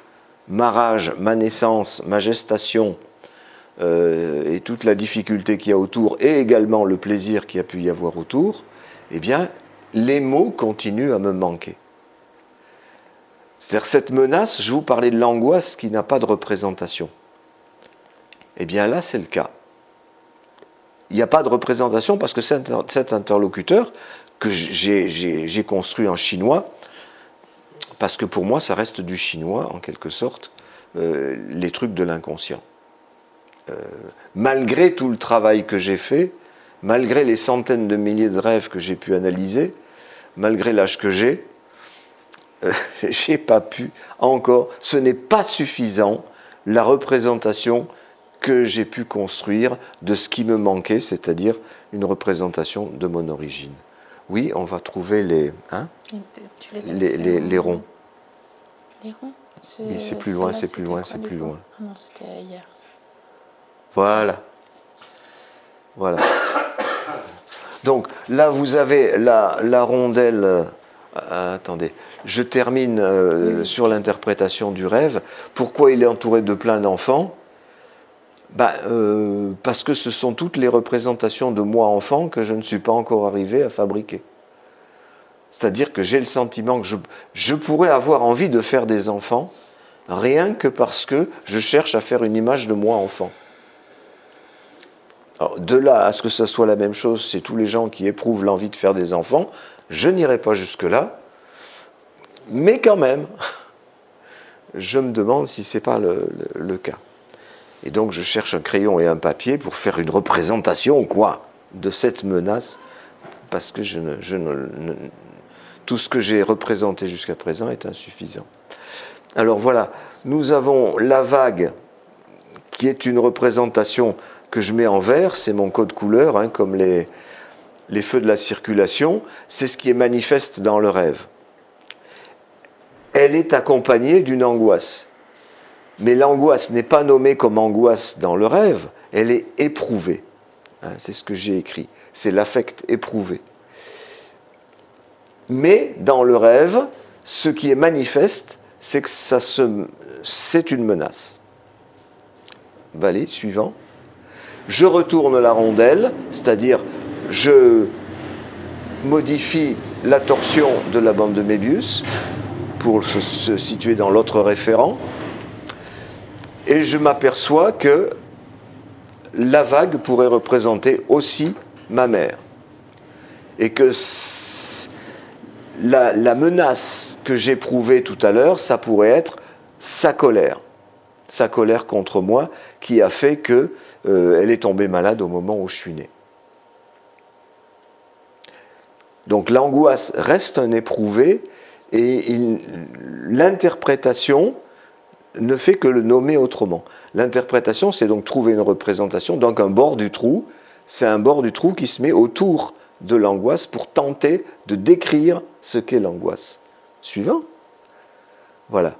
ma rage, ma naissance, ma gestation, et toute la difficulté qu'il y a autour, et également le plaisir qu'il y a pu y avoir autour, eh bien, les mots continuent à me manquer. C'est-à-dire cette menace, je vous parlais de l'angoisse qui n'a pas de représentation. Eh bien là, c'est le cas. Il n'y a pas de représentation parce que cet interlocuteur que j'ai construit en chinois, parce que pour moi, ça reste du chinois, en quelque sorte, les trucs de l'inconscient. Malgré tout le travail que j'ai fait, malgré les centaines de milliers de rêves que j'ai pu analyser, malgré l'âge que j'ai, j'ai pas pu encore, ce n'est pas suffisant, la représentation que j'ai pu construire de ce qui me manquait, c'est-à-dire une représentation de mon origine. Oui, on va trouver les, hein, les ronds.
Les ronds?
Oui, c'est plus loin, c'est plus loin, c'est plus loin.
Ah non, c'était hier, ça.
Voilà. Voilà. Donc là, vous avez la rondelle. Attendez, je termine sur l'interprétation du rêve. Pourquoi il est entouré de plein d'enfants? Parce que ce sont toutes les représentations de moi enfant que je ne suis pas encore arrivé à fabriquer. C'est-à-dire que j'ai le sentiment que je pourrais avoir envie de faire des enfants rien que parce que je cherche à faire une image de moi enfant. Alors, de là à ce que ça soit la même chose, c'est tous les gens qui éprouvent l'envie de faire des enfants, je n'irai pas jusque-là, mais quand même, je me demande si ce n'est pas le cas. Et donc je cherche un crayon et un papier pour faire une représentation, de cette menace, parce que tout ce que j'ai représenté jusqu'à présent est insuffisant. Alors voilà, nous avons la vague, qui est une représentation que je mets en vert, c'est mon code couleur, hein, comme les feux de la circulation, c'est ce qui est manifeste dans le rêve. Elle est accompagnée d'une angoisse. Mais l'angoisse n'est pas nommée comme angoisse dans le rêve, elle est éprouvée. Hein, c'est ce que j'ai écrit, c'est l'affect éprouvé. Mais dans le rêve, ce qui est manifeste, c'est que c'est une menace. Allez, suivant. Je retourne la rondelle, c'est-à-dire je modifie la torsion de la bande de Mébius pour se situer dans l'autre référent. Et je m'aperçois que la vague pourrait représenter aussi ma mère. Et que la menace que j'éprouvais tout à l'heure, ça pourrait être sa colère contre moi, qui a fait qu'elle est tombée malade au moment où je suis né. Donc l'angoisse reste un éprouvé, et l'interprétation ne fait que le nommer autrement. L'interprétation, c'est donc trouver une représentation. Donc un bord du trou, c'est un bord du trou qui se met autour de l'angoisse pour tenter de décrire ce qu'est l'angoisse. Suivant. Voilà.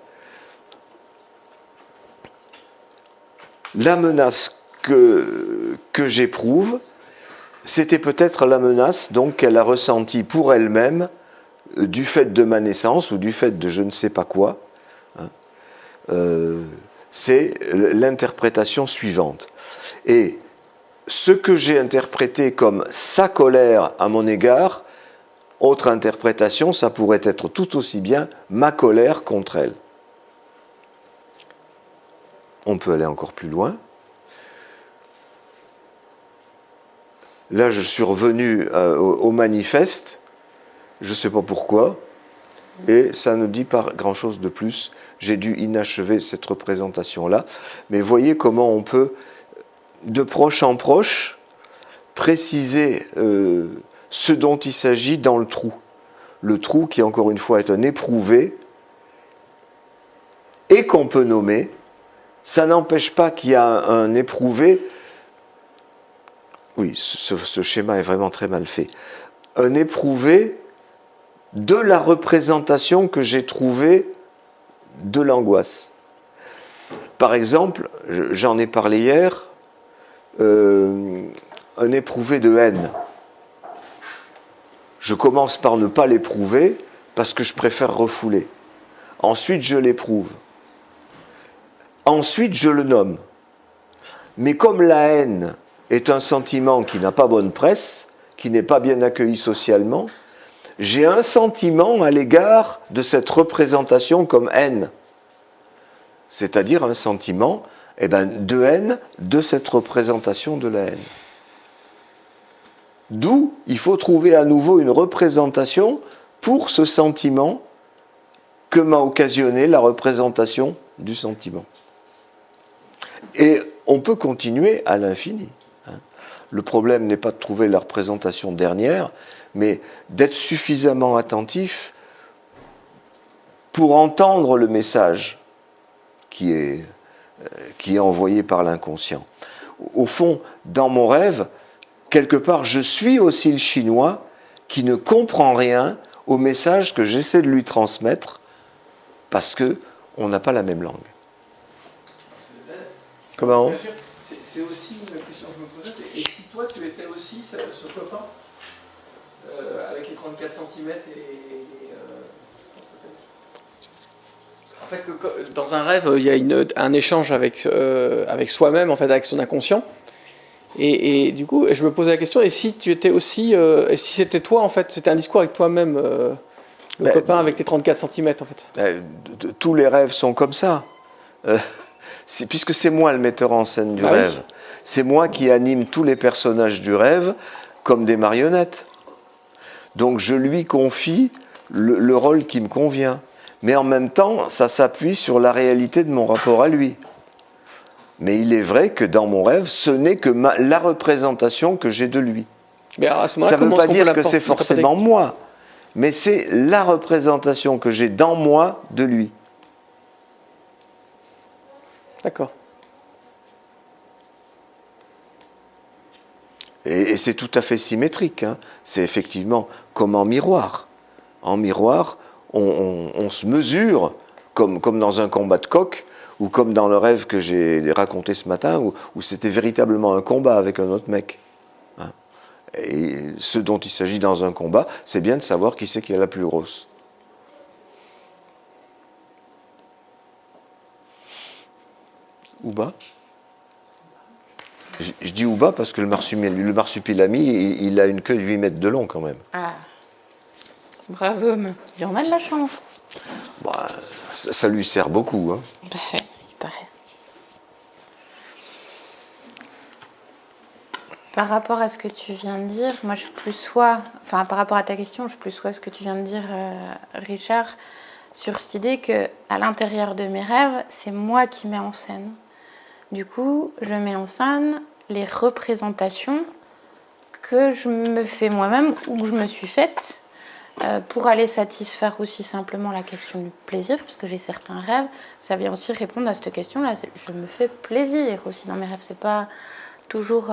La menace que j'éprouve, c'était peut-être la menace donc qu'elle a ressentie pour elle-même du fait de ma naissance ou du fait de je ne sais pas quoi. C'est l'interprétation suivante. Et ce que j'ai interprété comme sa colère à mon égard, autre interprétation, ça pourrait être tout aussi bien ma colère contre elle. On peut aller encore plus loin. Là, je suis revenu au manifeste, je ne sais pas pourquoi, et ça ne dit pas grand-chose de plus. J'ai dû inachever cette représentation-là. Mais voyez comment on peut, de proche en proche, préciser ce dont il s'agit dans le trou. Le trou qui, encore une fois, est un éprouvé et qu'on peut nommer. Ça n'empêche pas qu'il y a un éprouvé. Oui, ce schéma est vraiment très mal fait. Un éprouvé de la représentation que j'ai trouvée de l'angoisse. Par exemple, j'en ai parlé hier, un éprouvé de haine. Je commence par ne pas l'éprouver parce que je préfère refouler. Ensuite, je l'éprouve. Ensuite, je le nomme. Mais comme la haine est un sentiment qui n'a pas bonne presse, qui n'est pas bien accueilli socialement, j'ai un sentiment à l'égard de cette représentation comme haine. C'est-à-dire un sentiment de haine de cette représentation de la haine. D'où il faut trouver à nouveau une représentation pour ce sentiment que m'a occasionné la représentation du sentiment. Et on peut continuer à l'infini. Le problème n'est pas de trouver la représentation dernière, mais d'être suffisamment attentif pour entendre le message qui est envoyé par l'inconscient. Au fond, dans mon rêve, quelque part, je suis aussi le chinois qui ne comprend rien au message que j'essaie de lui transmettre parce qu'on n'a pas la même langue. Comment ?
C'est aussi une question que je me posais. Et si toi, tu étais aussi ce copain avec les 34 cm en fait, que dans un rêve, il y a un échange avec soi-même, en fait, avec son inconscient. Et du coup, je me posais la question, et si tu étais aussi, et si c'était toi, en fait, c'était un discours avec toi-même, le copain avec les 34 cm, en fait.
Tous les rêves sont comme ça. Puisque c'est moi le metteur en scène du rêve.
Oui.
C'est moi qui anime tous les personnages du rêve comme des marionnettes. Donc je lui confie le rôle qui me convient. Mais en même temps, ça s'appuie sur la réalité de mon rapport à lui. Mais il est vrai que dans mon rêve, ce n'est que la représentation que j'ai de lui.
Mais à ce
Ça ne veut pas dire que c'est
l'interpréter
forcément moi, mais c'est la représentation que j'ai dans moi de lui.
D'accord.
Et c'est tout à fait symétrique. Hein. C'est effectivement comme en miroir. En miroir, on se mesure, comme dans un combat de coq, ou comme dans le rêve que j'ai raconté ce matin, où c'était véritablement un combat avec un autre mec. Hein. Et ce dont il s'agit dans un combat, c'est bien de savoir qui c'est qui est la plus grosse. Ouba ? Je dis Ouba parce que le marsupilami, il a une queue de 8 mètres de long quand même.
Ah, bravo, il en a de la chance.
Bah, ça lui sert beaucoup. Hein.
Ouais, il paraît. Par rapport à ce que tu viens de dire, moi je plus sois, enfin par rapport à ta question, je plus sois ce que tu viens de dire, Richard, sur cette idée que à l'intérieur de mes rêves, c'est moi qui mets en scène. Du coup, je mets en scène les représentations que je me fais moi-même ou que je me suis faites pour aller satisfaire aussi simplement la question du plaisir, parce que j'ai certains rêves, ça vient aussi répondre à cette question-là. Je me fais plaisir aussi dans mes rêves, c'est pas toujours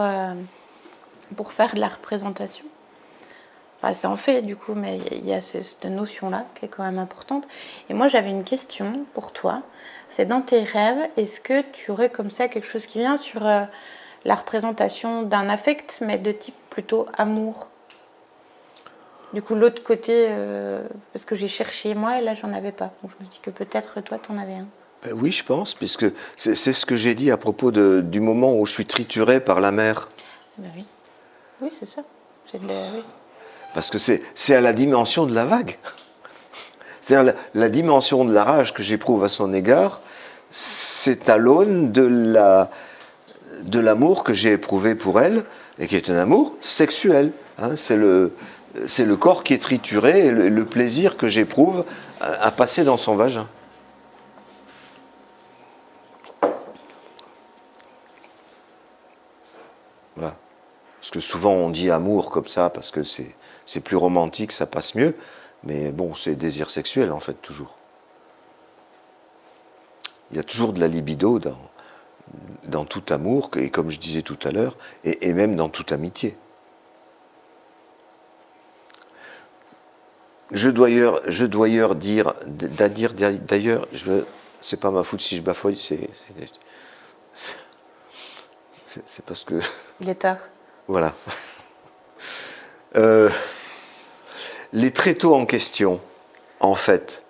pour faire de la représentation. Enfin, c'est en fait du coup, mais il y a cette notion-là qui est quand même importante. Et moi, j'avais une question pour toi. C'est dans tes rêves, est-ce que tu aurais comme ça quelque chose qui vient sur la représentation d'un affect, mais de type plutôt amour ? Du coup, l'autre côté, parce que j'ai cherché moi, et là, j'en avais pas. Donc, je me dis que peut-être toi, t'en avais un.
Oui, je pense, puisque c'est ce que j'ai dit à propos du moment où je suis trituré par la mer.
Ben oui. Oui, c'est ça. Oui.
Parce que c'est à la dimension de la vague. C'est-à-dire la dimension de la rage que j'éprouve à son égard, c'est à l'aune de l'amour que j'ai éprouvé pour elle, et qui est un amour sexuel. Hein, c'est le corps qui est trituré et le plaisir que j'éprouve à passer dans son vagin. Voilà. Parce que souvent on dit amour comme ça, parce que c'est plus romantique, ça passe mieux. Mais bon, c'est désir sexuel en fait, toujours. Il y a toujours de la libido dans tout amour, et comme je disais tout à l'heure, et même dans toute amitié. Je dois dire, d'ailleurs, c'est pas ma faute si je bafouille, c'est parce que...
Il est tard.
Voilà. Les tréteaux en question, en fait,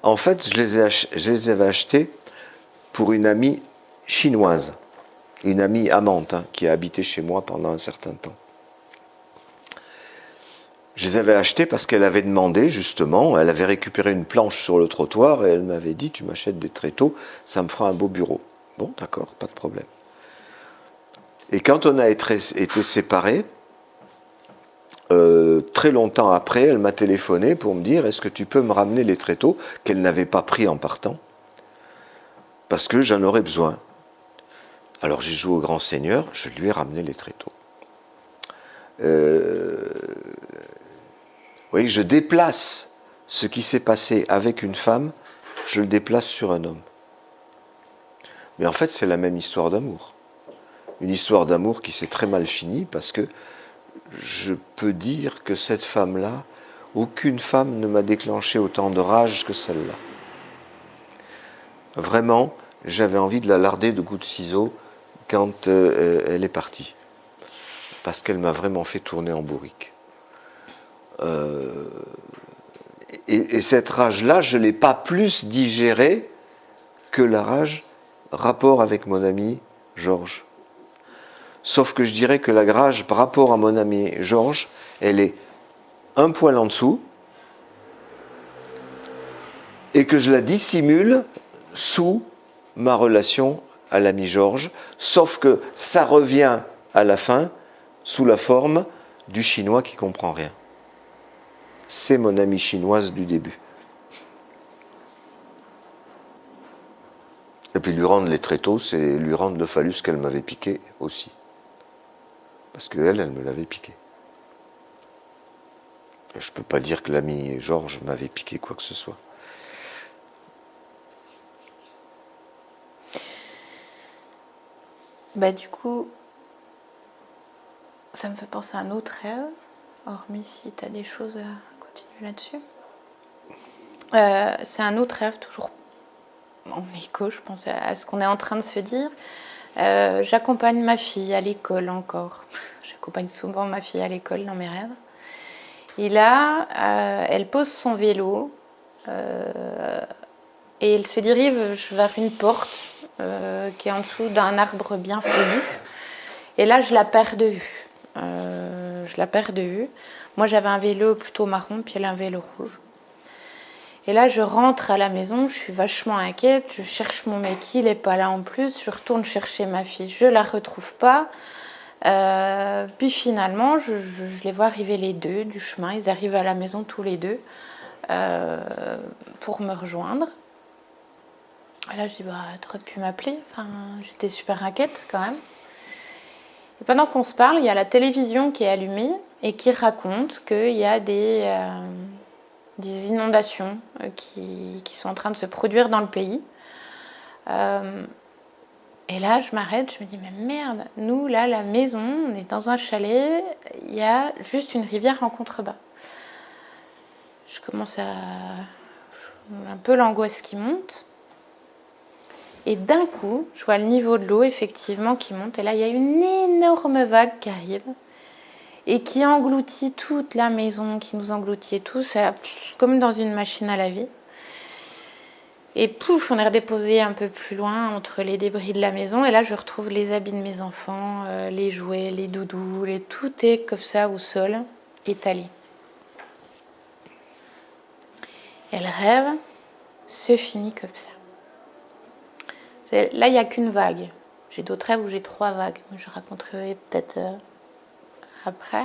je les avais achetés pour une amie chinoise, une amie amante, hein, qui a habité chez moi pendant un certain temps. Je les avais achetés parce qu'elle avait demandé, justement, elle avait récupéré une planche sur le trottoir et elle m'avait dit « Tu m'achètes des tréteaux, ça me fera un beau bureau. » Bon, d'accord, pas de problème. Et quand on a été séparés, très longtemps après, elle m'a téléphoné pour me dire « Est-ce que tu peux me ramener les tréteaux ?» qu'elle n'avait pas pris en partant, parce que j'en aurais besoin. Alors j'ai joué au grand seigneur, je lui ai ramené les tréteaux. Oui, je déplace ce qui s'est passé avec une femme je le déplace sur un homme. Mais en fait, c'est la même histoire d'amour. Une histoire d'amour qui s'est très mal finie parce que je peux dire que cette femme-là, aucune femme ne m'a déclenché autant de rage que celle-là. Vraiment, j'avais envie de la larder de coups de ciseaux quand elle est partie. Parce qu'elle m'a vraiment fait tourner en bourrique. Et cette rage-là, je ne l'ai pas plus digérée que la rage rapport avec mon ami Georges. Sauf que je dirais que la rage par rapport à mon ami Georges, elle est un poil en dessous et que je la dissimule sous ma relation à l'ami Georges, sauf que ça revient à la fin sous la forme du chinois qui comprend rien. C'est mon amie chinoise du début. Et puis lui rendre les tréteaux, c'est lui rendre le phallus qu'elle m'avait piqué aussi. Parce qu'elle, elle me l'avait piqué. Et je ne peux pas dire que l'ami Georges m'avait piqué quoi que ce soit.
Du coup, ça me fait penser à un autre rêve, hormis si tu as des choses à continuer là-dessus. C'est un autre rêve, toujours en écho, je pense, à ce qu'on est en train de se dire. J'accompagne ma fille à l'école encore. J'accompagne souvent ma fille à l'école dans mes rêves. Et là, elle pose son vélo et elle se dirige vers une porte qui est en dessous d'un arbre bien feuillu. Et là, je la perds de vue. Moi, j'avais un vélo plutôt marron, puis elle a un vélo rouge. Et là, je rentre à la maison, je suis vachement inquiète, je cherche mon mec, il n'est pas là en plus, je retourne chercher ma fille, je ne la retrouve pas. Puis finalement, je les vois arriver les deux du chemin, ils arrivent à la maison tous les deux pour me rejoindre. Et là, je dis, tu aurais pu m'appeler, j'étais super inquiète quand même. Et pendant qu'on se parle, il y a la télévision qui est allumée et qui raconte qu'il y a des inondations qui sont en train de se produire dans le pays. Et là, je m'arrête, je me dis, mais merde, nous, là, la maison, on est dans un chalet, il y a juste une rivière en contrebas. Je commence à... un peu l'angoisse qui monte. Et d'un coup, je vois le niveau de l'eau, effectivement, qui monte. Et là, il y a une énorme vague qui arrive et qui engloutit toute la maison, qui nous engloutit tous, comme dans une machine à laver. Et pouf, on est redéposé un peu plus loin entre les débris de la maison. Et là, je retrouve les habits de mes enfants, les jouets, les doudous, tout est comme ça au sol, étalé. Et le rêve se finit comme ça. Là, il n'y a qu'une vague. J'ai d'autres rêves où j'ai 3 vagues, mais je raconterai peut-être après.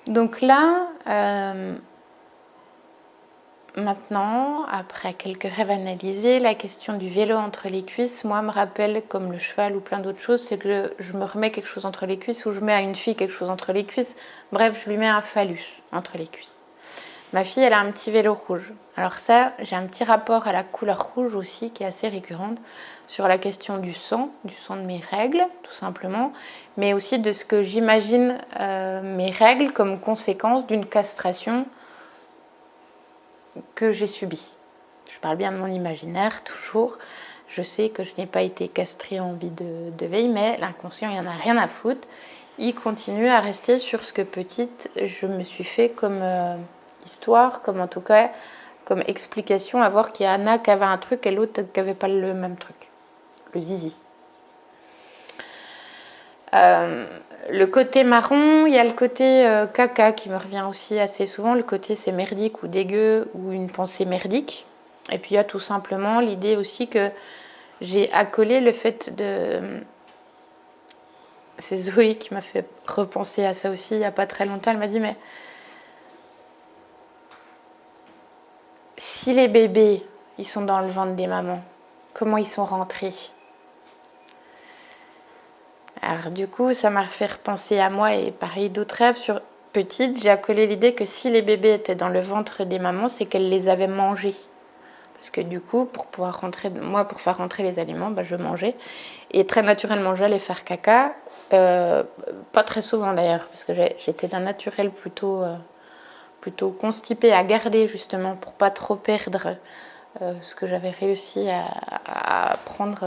Donc là, maintenant, après quelques rêves analysés, la question du vélo entre les cuisses, moi, me rappelle, comme le cheval ou plein d'autres choses, c'est que je me remets quelque chose entre les cuisses ou je mets à une fille quelque chose entre les cuisses. Bref, je lui mets un phallus entre les cuisses. Ma fille, elle a un petit vélo rouge. Alors ça, j'ai un petit rapport à la couleur rouge aussi, qui est assez récurrente, sur la question du sang de mes règles, tout simplement, mais aussi de ce que j'imagine mes règles comme conséquence d'une castration que j'ai subie. Je parle bien de mon imaginaire, toujours. Je sais que je n'ai pas été castrée en vie de veille, mais l'inconscient, il n'y en a rien à foutre. Il continue à rester sur ce que petite, je me suis fait comme... histoire, comme en tout cas comme explication, à voir qu'il y en a qui avaient un truc et l'autre qui n'avait pas le même truc, le zizi. Le côté marron, il y a le côté caca qui me revient aussi assez souvent, le côté c'est merdique ou dégueu ou une pensée merdique. Et puis il y a tout simplement l'idée aussi que j'ai accolé le fait de... C'est Zoé qui m'a fait repenser à ça aussi il n'y a pas très longtemps, elle m'a dit mais si les bébés, ils sont dans le ventre des mamans, comment ils sont rentrés? Alors du coup, ça m'a fait repenser à moi et pareil d'autres rêves. Sur petite, j'ai accolé l'idée que si les bébés étaient dans le ventre des mamans, c'est qu'elles les avaient mangés. Parce que du coup, pour faire rentrer les aliments, je mangeais. Et très naturellement, j'allais faire caca. Pas très souvent d'ailleurs, parce que j'étais d'un naturel plutôt constipé à garder, justement, pour pas trop perdre ce que j'avais réussi à prendre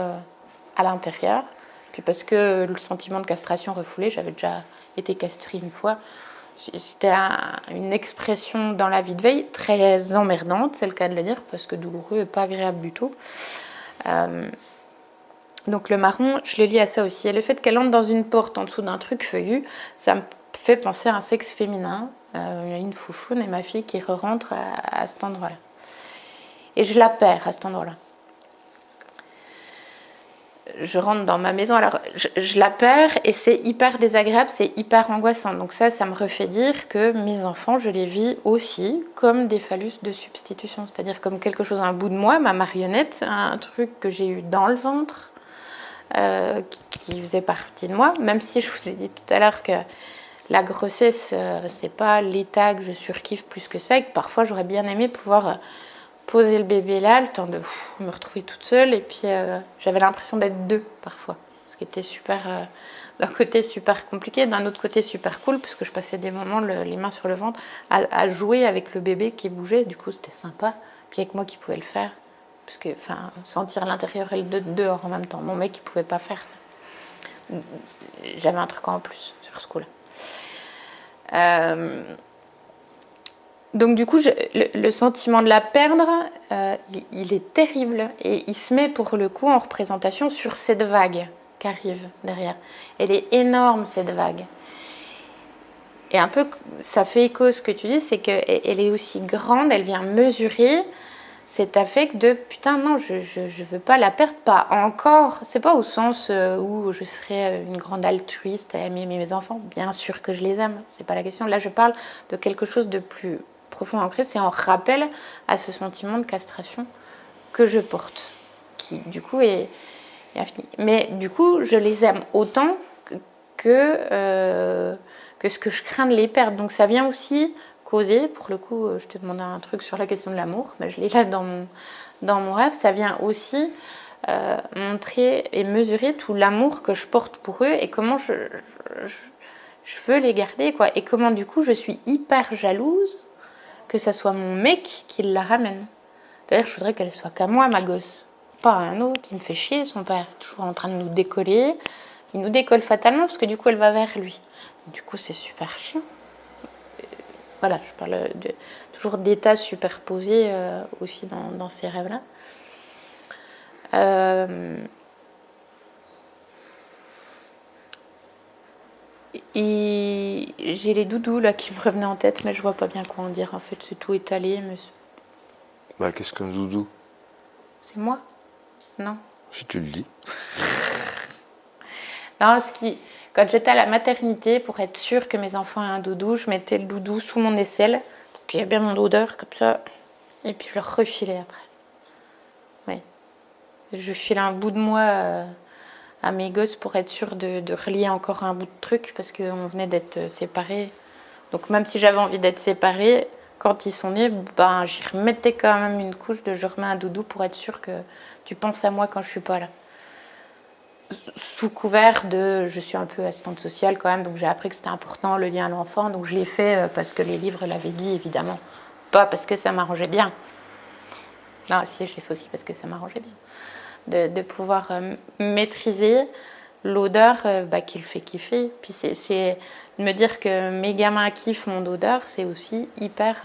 à l'intérieur. Puis parce que le sentiment de castration refoulé, j'avais déjà été castrée une fois. C'était une expression dans la vie de veille très emmerdante, c'est le cas de le dire, parce que douloureux et pas agréable du tout. Donc le marron, je le lis à ça aussi. Et le fait qu'elle entre dans une porte en dessous d'un truc feuillu, ça me fait penser à un sexe féminin. Il y a une foufoune et ma fille qui re-rentre à cet endroit-là. Et je la perds à cet endroit-là. Je rentre dans ma maison, alors je la perds et c'est hyper désagréable, c'est hyper angoissant. Donc ça me refait dire que mes enfants, je les vis aussi comme des phallus de substitution, c'est-à-dire comme quelque chose, un bout de moi, ma marionnette, un truc que j'ai eu dans le ventre, qui faisait partie de moi, même si je vous ai dit tout à l'heure que la grossesse, c'est pas l'état que je surkiffe plus que ça, et que parfois j'aurais bien aimé pouvoir poser le bébé là, le temps de me retrouver toute seule, et puis j'avais l'impression d'être deux parfois, ce qui était super, d'un côté super compliqué, d'un autre côté super cool, parce que je passais des moments les mains sur le ventre à jouer avec le bébé qui bougeait, du coup c'était sympa, puis avec moi qui pouvais le faire, parce que sentir l'intérieur et le dehors en même temps, mon mec il pouvait pas faire ça. J'avais un truc en plus sur ce coup-là. Donc du coup, le sentiment de la perdre, il est terrible. Et il se met pour le coup en représentation sur cette vague qui arrive derrière. Elle est énorme, cette vague. Et un peu, ça fait écho à ce que tu dis, c'est qu'elle est aussi grande, elle vient mesurer cet affect de putain, non, je veux pas la perdre, pas encore. C'est pas au sens où je serais une grande altruiste à aimer mes enfants. Bien sûr que je les aime, c'est pas la question. Là, je parle de quelque chose de plus profond ancré, c'est en rappel à ce sentiment de castration que je porte, qui du coup est infini. Mais du coup, je les aime autant que ce que je crains de les perdre. Donc ça vient aussi causer, pour le coup, je te demandais un truc sur la question de l'amour, mais je l'ai là dans mon rêve, ça vient aussi montrer et mesurer tout l'amour que je porte pour eux et comment je veux les garder, quoi. Et comment du coup je suis hyper jalouse que ça soit mon mec qui la ramène. C'est-à-dire que je voudrais qu'elle soit qu'à moi, ma gosse, pas à un autre. Il me fait chier, son père, toujours en train de nous décoller. Il nous décolle fatalement parce que du coup elle va vers lui. Du coup c'est super chiant. Voilà, je parle toujours d'états superposés aussi dans ces rêves-là. Et j'ai les doudous là qui me revenaient en tête, mais je vois pas bien quoi en dire. En fait, c'est tout étalé. Mais
qu'est-ce qu'un doudou?
C'est moi? Non.
Si tu le dis.
Non, quand j'étais à la maternité, pour être sûre que mes enfants aient un doudou, je mettais le doudou sous mon aisselle, pour qu'il y ait bien mon odeur, comme ça, et puis je le refilais après. Oui. Je filais un bout de moi à mes gosses pour être sûre de relier encore un bout de truc, parce qu'on venait d'être séparés. Donc même si j'avais envie d'être séparée, quand ils sont nés, j'y remettais quand même une couche de je remets un doudou pour être sûre que tu penses à moi quand je suis pas là. Sous couvert de je suis un peu assistante sociale quand même, donc j'ai appris que c'était important le lien à l'enfant, donc je l'ai fait parce que les livres l'avaient dit, évidemment, pas parce que ça m'arrangeait bien. Non, si, je l'ai fait aussi parce que ça m'arrangeait bien de pouvoir maîtriser l'odeur qui le fait kiffer. Puis c'est de me dire que mes gamins kiffent mon odeur, c'est aussi hyper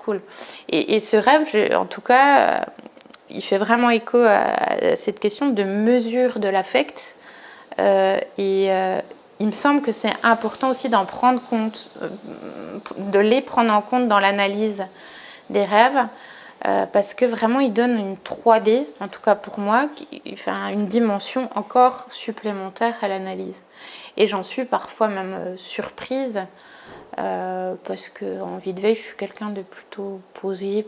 cool. Et ce rêve, en tout cas, il fait vraiment écho à cette question de mesure de l'affect. Il me semble que c'est important aussi d'en prendre compte, de les prendre en compte dans l'analyse des rêves, parce que vraiment, ils donnent une 3D, en tout cas pour moi, une dimension encore supplémentaire à l'analyse. Et j'en suis parfois même surprise, parce qu'en vie de veille, je suis quelqu'un de plutôt posé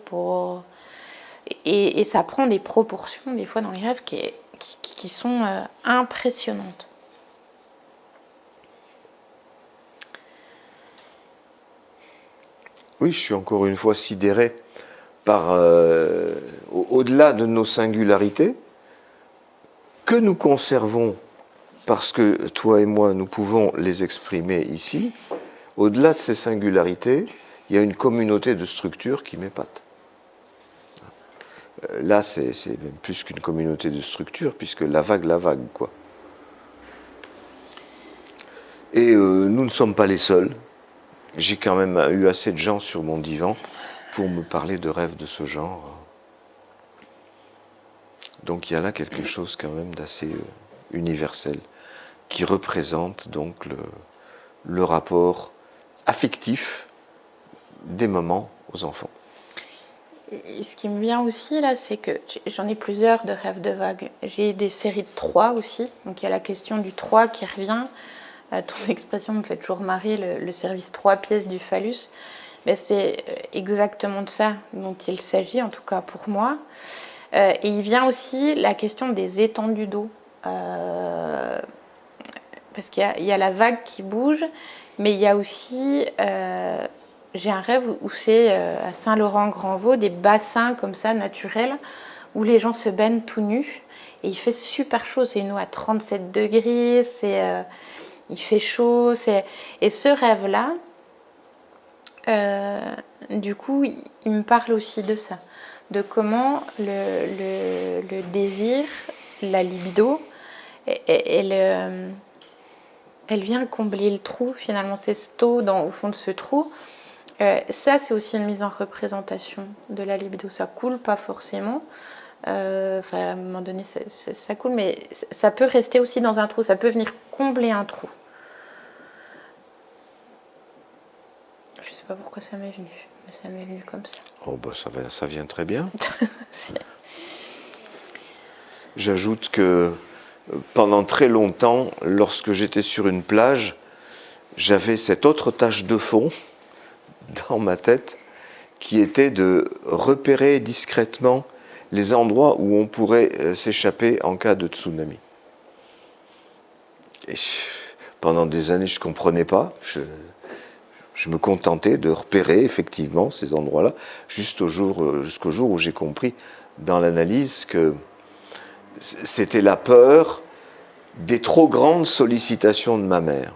et ça prend des proportions, des fois, dans les rêves qui sont impressionnantes.
Oui, je suis encore une fois sidéré au-delà de nos singularités, que nous conservons parce que toi et moi, nous pouvons les exprimer ici, au-delà de ces singularités, il y a une communauté de structures qui m'épate. Là, c'est même plus qu'une communauté de structures, puisque la vague, quoi. Et nous ne sommes pas les seuls. J'ai quand même eu assez de gens sur mon divan pour me parler de rêves de ce genre. Donc il y a là quelque chose quand même d'assez universel, qui représente donc le rapport affectif des mamans aux enfants.
Et ce qui me vient aussi là, c'est que j'en ai plusieurs de rêves de vagues. J'ai des séries de 3 aussi, donc il y a la question du 3 qui revient. Ton expression me fait toujours marrer, le service 3 pièces du phallus. Mais c'est exactement de ça dont il s'agit, en tout cas pour moi. Et il vient aussi la question des étendues d'eau. Parce qu'il y a la vague qui bouge, mais il y a aussi... j'ai un rêve où c'est à Saint-Laurent-Grand-Vaux, des bassins comme ça, naturels, où les gens se baignent tout nus. Et il fait super chaud, c'est une eau à 37 degrés, il fait chaud. Et ce rêve-là, du coup, il me parle aussi de ça, de comment le désir, la libido, elle vient combler le trou, finalement, c'est cette eau au fond de ce trou. Ça, c'est aussi une mise en représentation de la libido. Ça coule pas forcément. À un moment donné, ça coule, mais ça peut rester aussi dans un trou. Ça peut venir combler un trou. Je sais pas pourquoi ça m'est venu, mais ça m'est venu comme ça.
Oh, bah ça vient très bien. J'ajoute que pendant très longtemps, lorsque j'étais sur une plage, j'avais cette autre tâche de fond dans ma tête qui était de repérer discrètement les endroits où on pourrait s'échapper en cas de tsunami. Et pendant des années, je ne comprenais pas. Je me contentais de repérer effectivement ces endroits-là, jusqu'au jour où j'ai compris dans l'analyse que c'était la peur des trop grandes sollicitations de ma mère.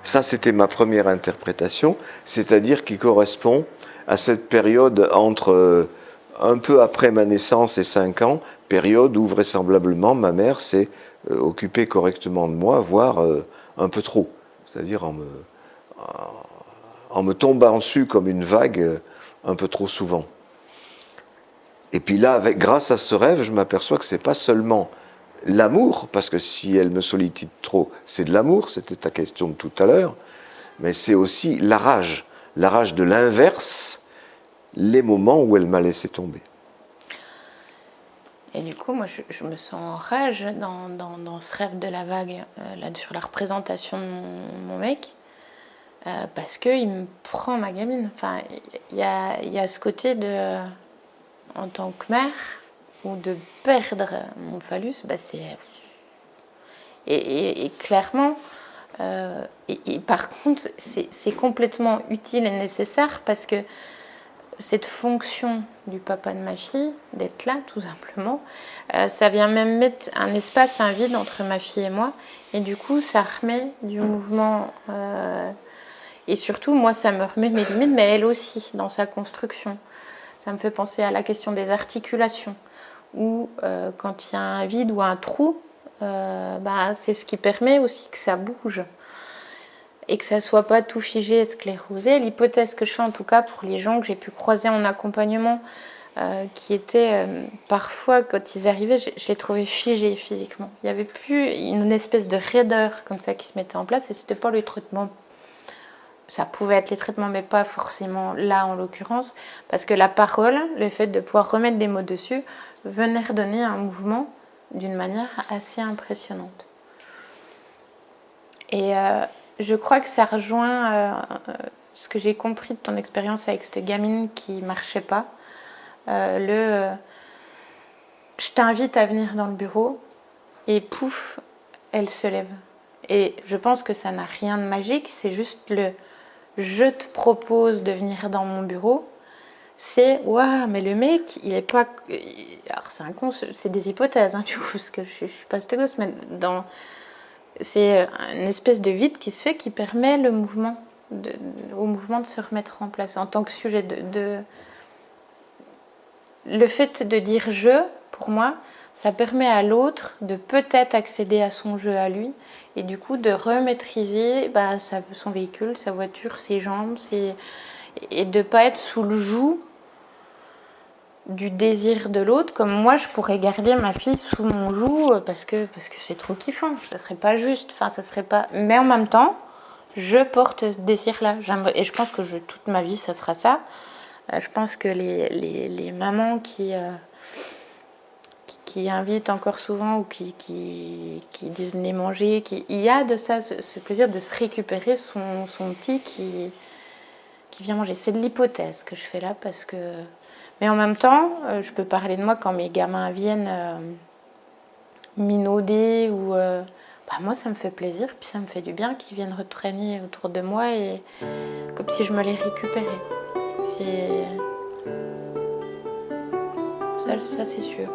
Ça, c'était ma première interprétation, c'est-à-dire qui correspond à cette période entre un peu après ma naissance et 5 ans, période où vraisemblablement ma mère s'est occupée correctement de moi, voire un peu trop. C'est-à-dire en me tombant dessus comme une vague un peu trop souvent. Et puis là, grâce à ce rêve, je m'aperçois que ce n'est pas seulement l'amour, parce que si elle me sollicite trop, c'est de l'amour, c'était ta question de tout à l'heure, mais c'est aussi la rage de l'inverse, les moments où elle m'a laissé tomber.
Et du coup, moi, je me sens en rage dans ce rêve de la vague, là, sur la représentation de mon mec, parce qu'il me prend ma gamine. Enfin, il y a ce côté de, en tant que mère, ou de perdre mon phallus, bah c'est... Et clairement, et par contre, c'est complètement utile et nécessaire parce que cette fonction du papa de ma fille, d'être là tout simplement, ça vient même mettre un espace, un vide entre ma fille et moi, et du coup ça remet du mouvement, et surtout moi ça me remet mes limites, mais elle aussi dans sa construction. Ça me fait penser à la question des articulations, où quand il y a un vide ou un trou, c'est ce qui permet aussi que ça bouge et que ça ne soit pas tout figé et sclérosé. L'hypothèse que je fais en tout cas pour les gens que j'ai pu croiser en accompagnement, qui étaient parfois quand ils arrivaient, je les trouvais figés physiquement. Il n'y avait plus une espèce de raideur comme ça qui se mettait en place, et c'était pas le traitement. Ça pouvait être les traitements, mais pas forcément là en l'occurrence, parce que la parole, le fait de pouvoir remettre des mots dessus, venait redonner un mouvement d'une manière assez impressionnante. Et je crois que ça rejoint ce que j'ai compris de ton expérience avec cette gamine qui ne marchait pas. Je t'invite à venir dans le bureau et pouf, elle se lève. Et je pense que ça n'a rien de magique, c'est juste je te propose de venir dans mon bureau c'est waouh, mais le mec, il est pas. Alors, c'est des hypothèses, hein, du coup, parce que je suis pas cette gosse, mais c'est une espèce de vide qui se fait qui permet au mouvement de se remettre en place. En tant que sujet le fait de dire je, pour moi, ça permet à l'autre de peut-être accéder à son jeu à lui et du coup de remaîtriser son véhicule, sa voiture, ses jambes, et de ne pas être sous le joug du désir de l'autre, comme moi je pourrais garder ma fille sous mon joug parce que c'est trop kiffant, ça serait pas juste, enfin ça serait pas. Mais en même temps, je porte ce désir-là, et je pense que toute ma vie ça sera ça. Je pense que les mamans qui invitent encore souvent ou qui disent venez manger, il y a de ça, ce plaisir de se récupérer son petit qui vient manger. C'est de l'hypothèse que je fais là parce que. Mais en même temps, je peux parler de moi quand mes gamins viennent minauder ou. Moi, ça me fait plaisir, puis ça me fait du bien qu'ils viennent retraîner autour de moi et comme si je me les récupérais. Ça c'est sûr.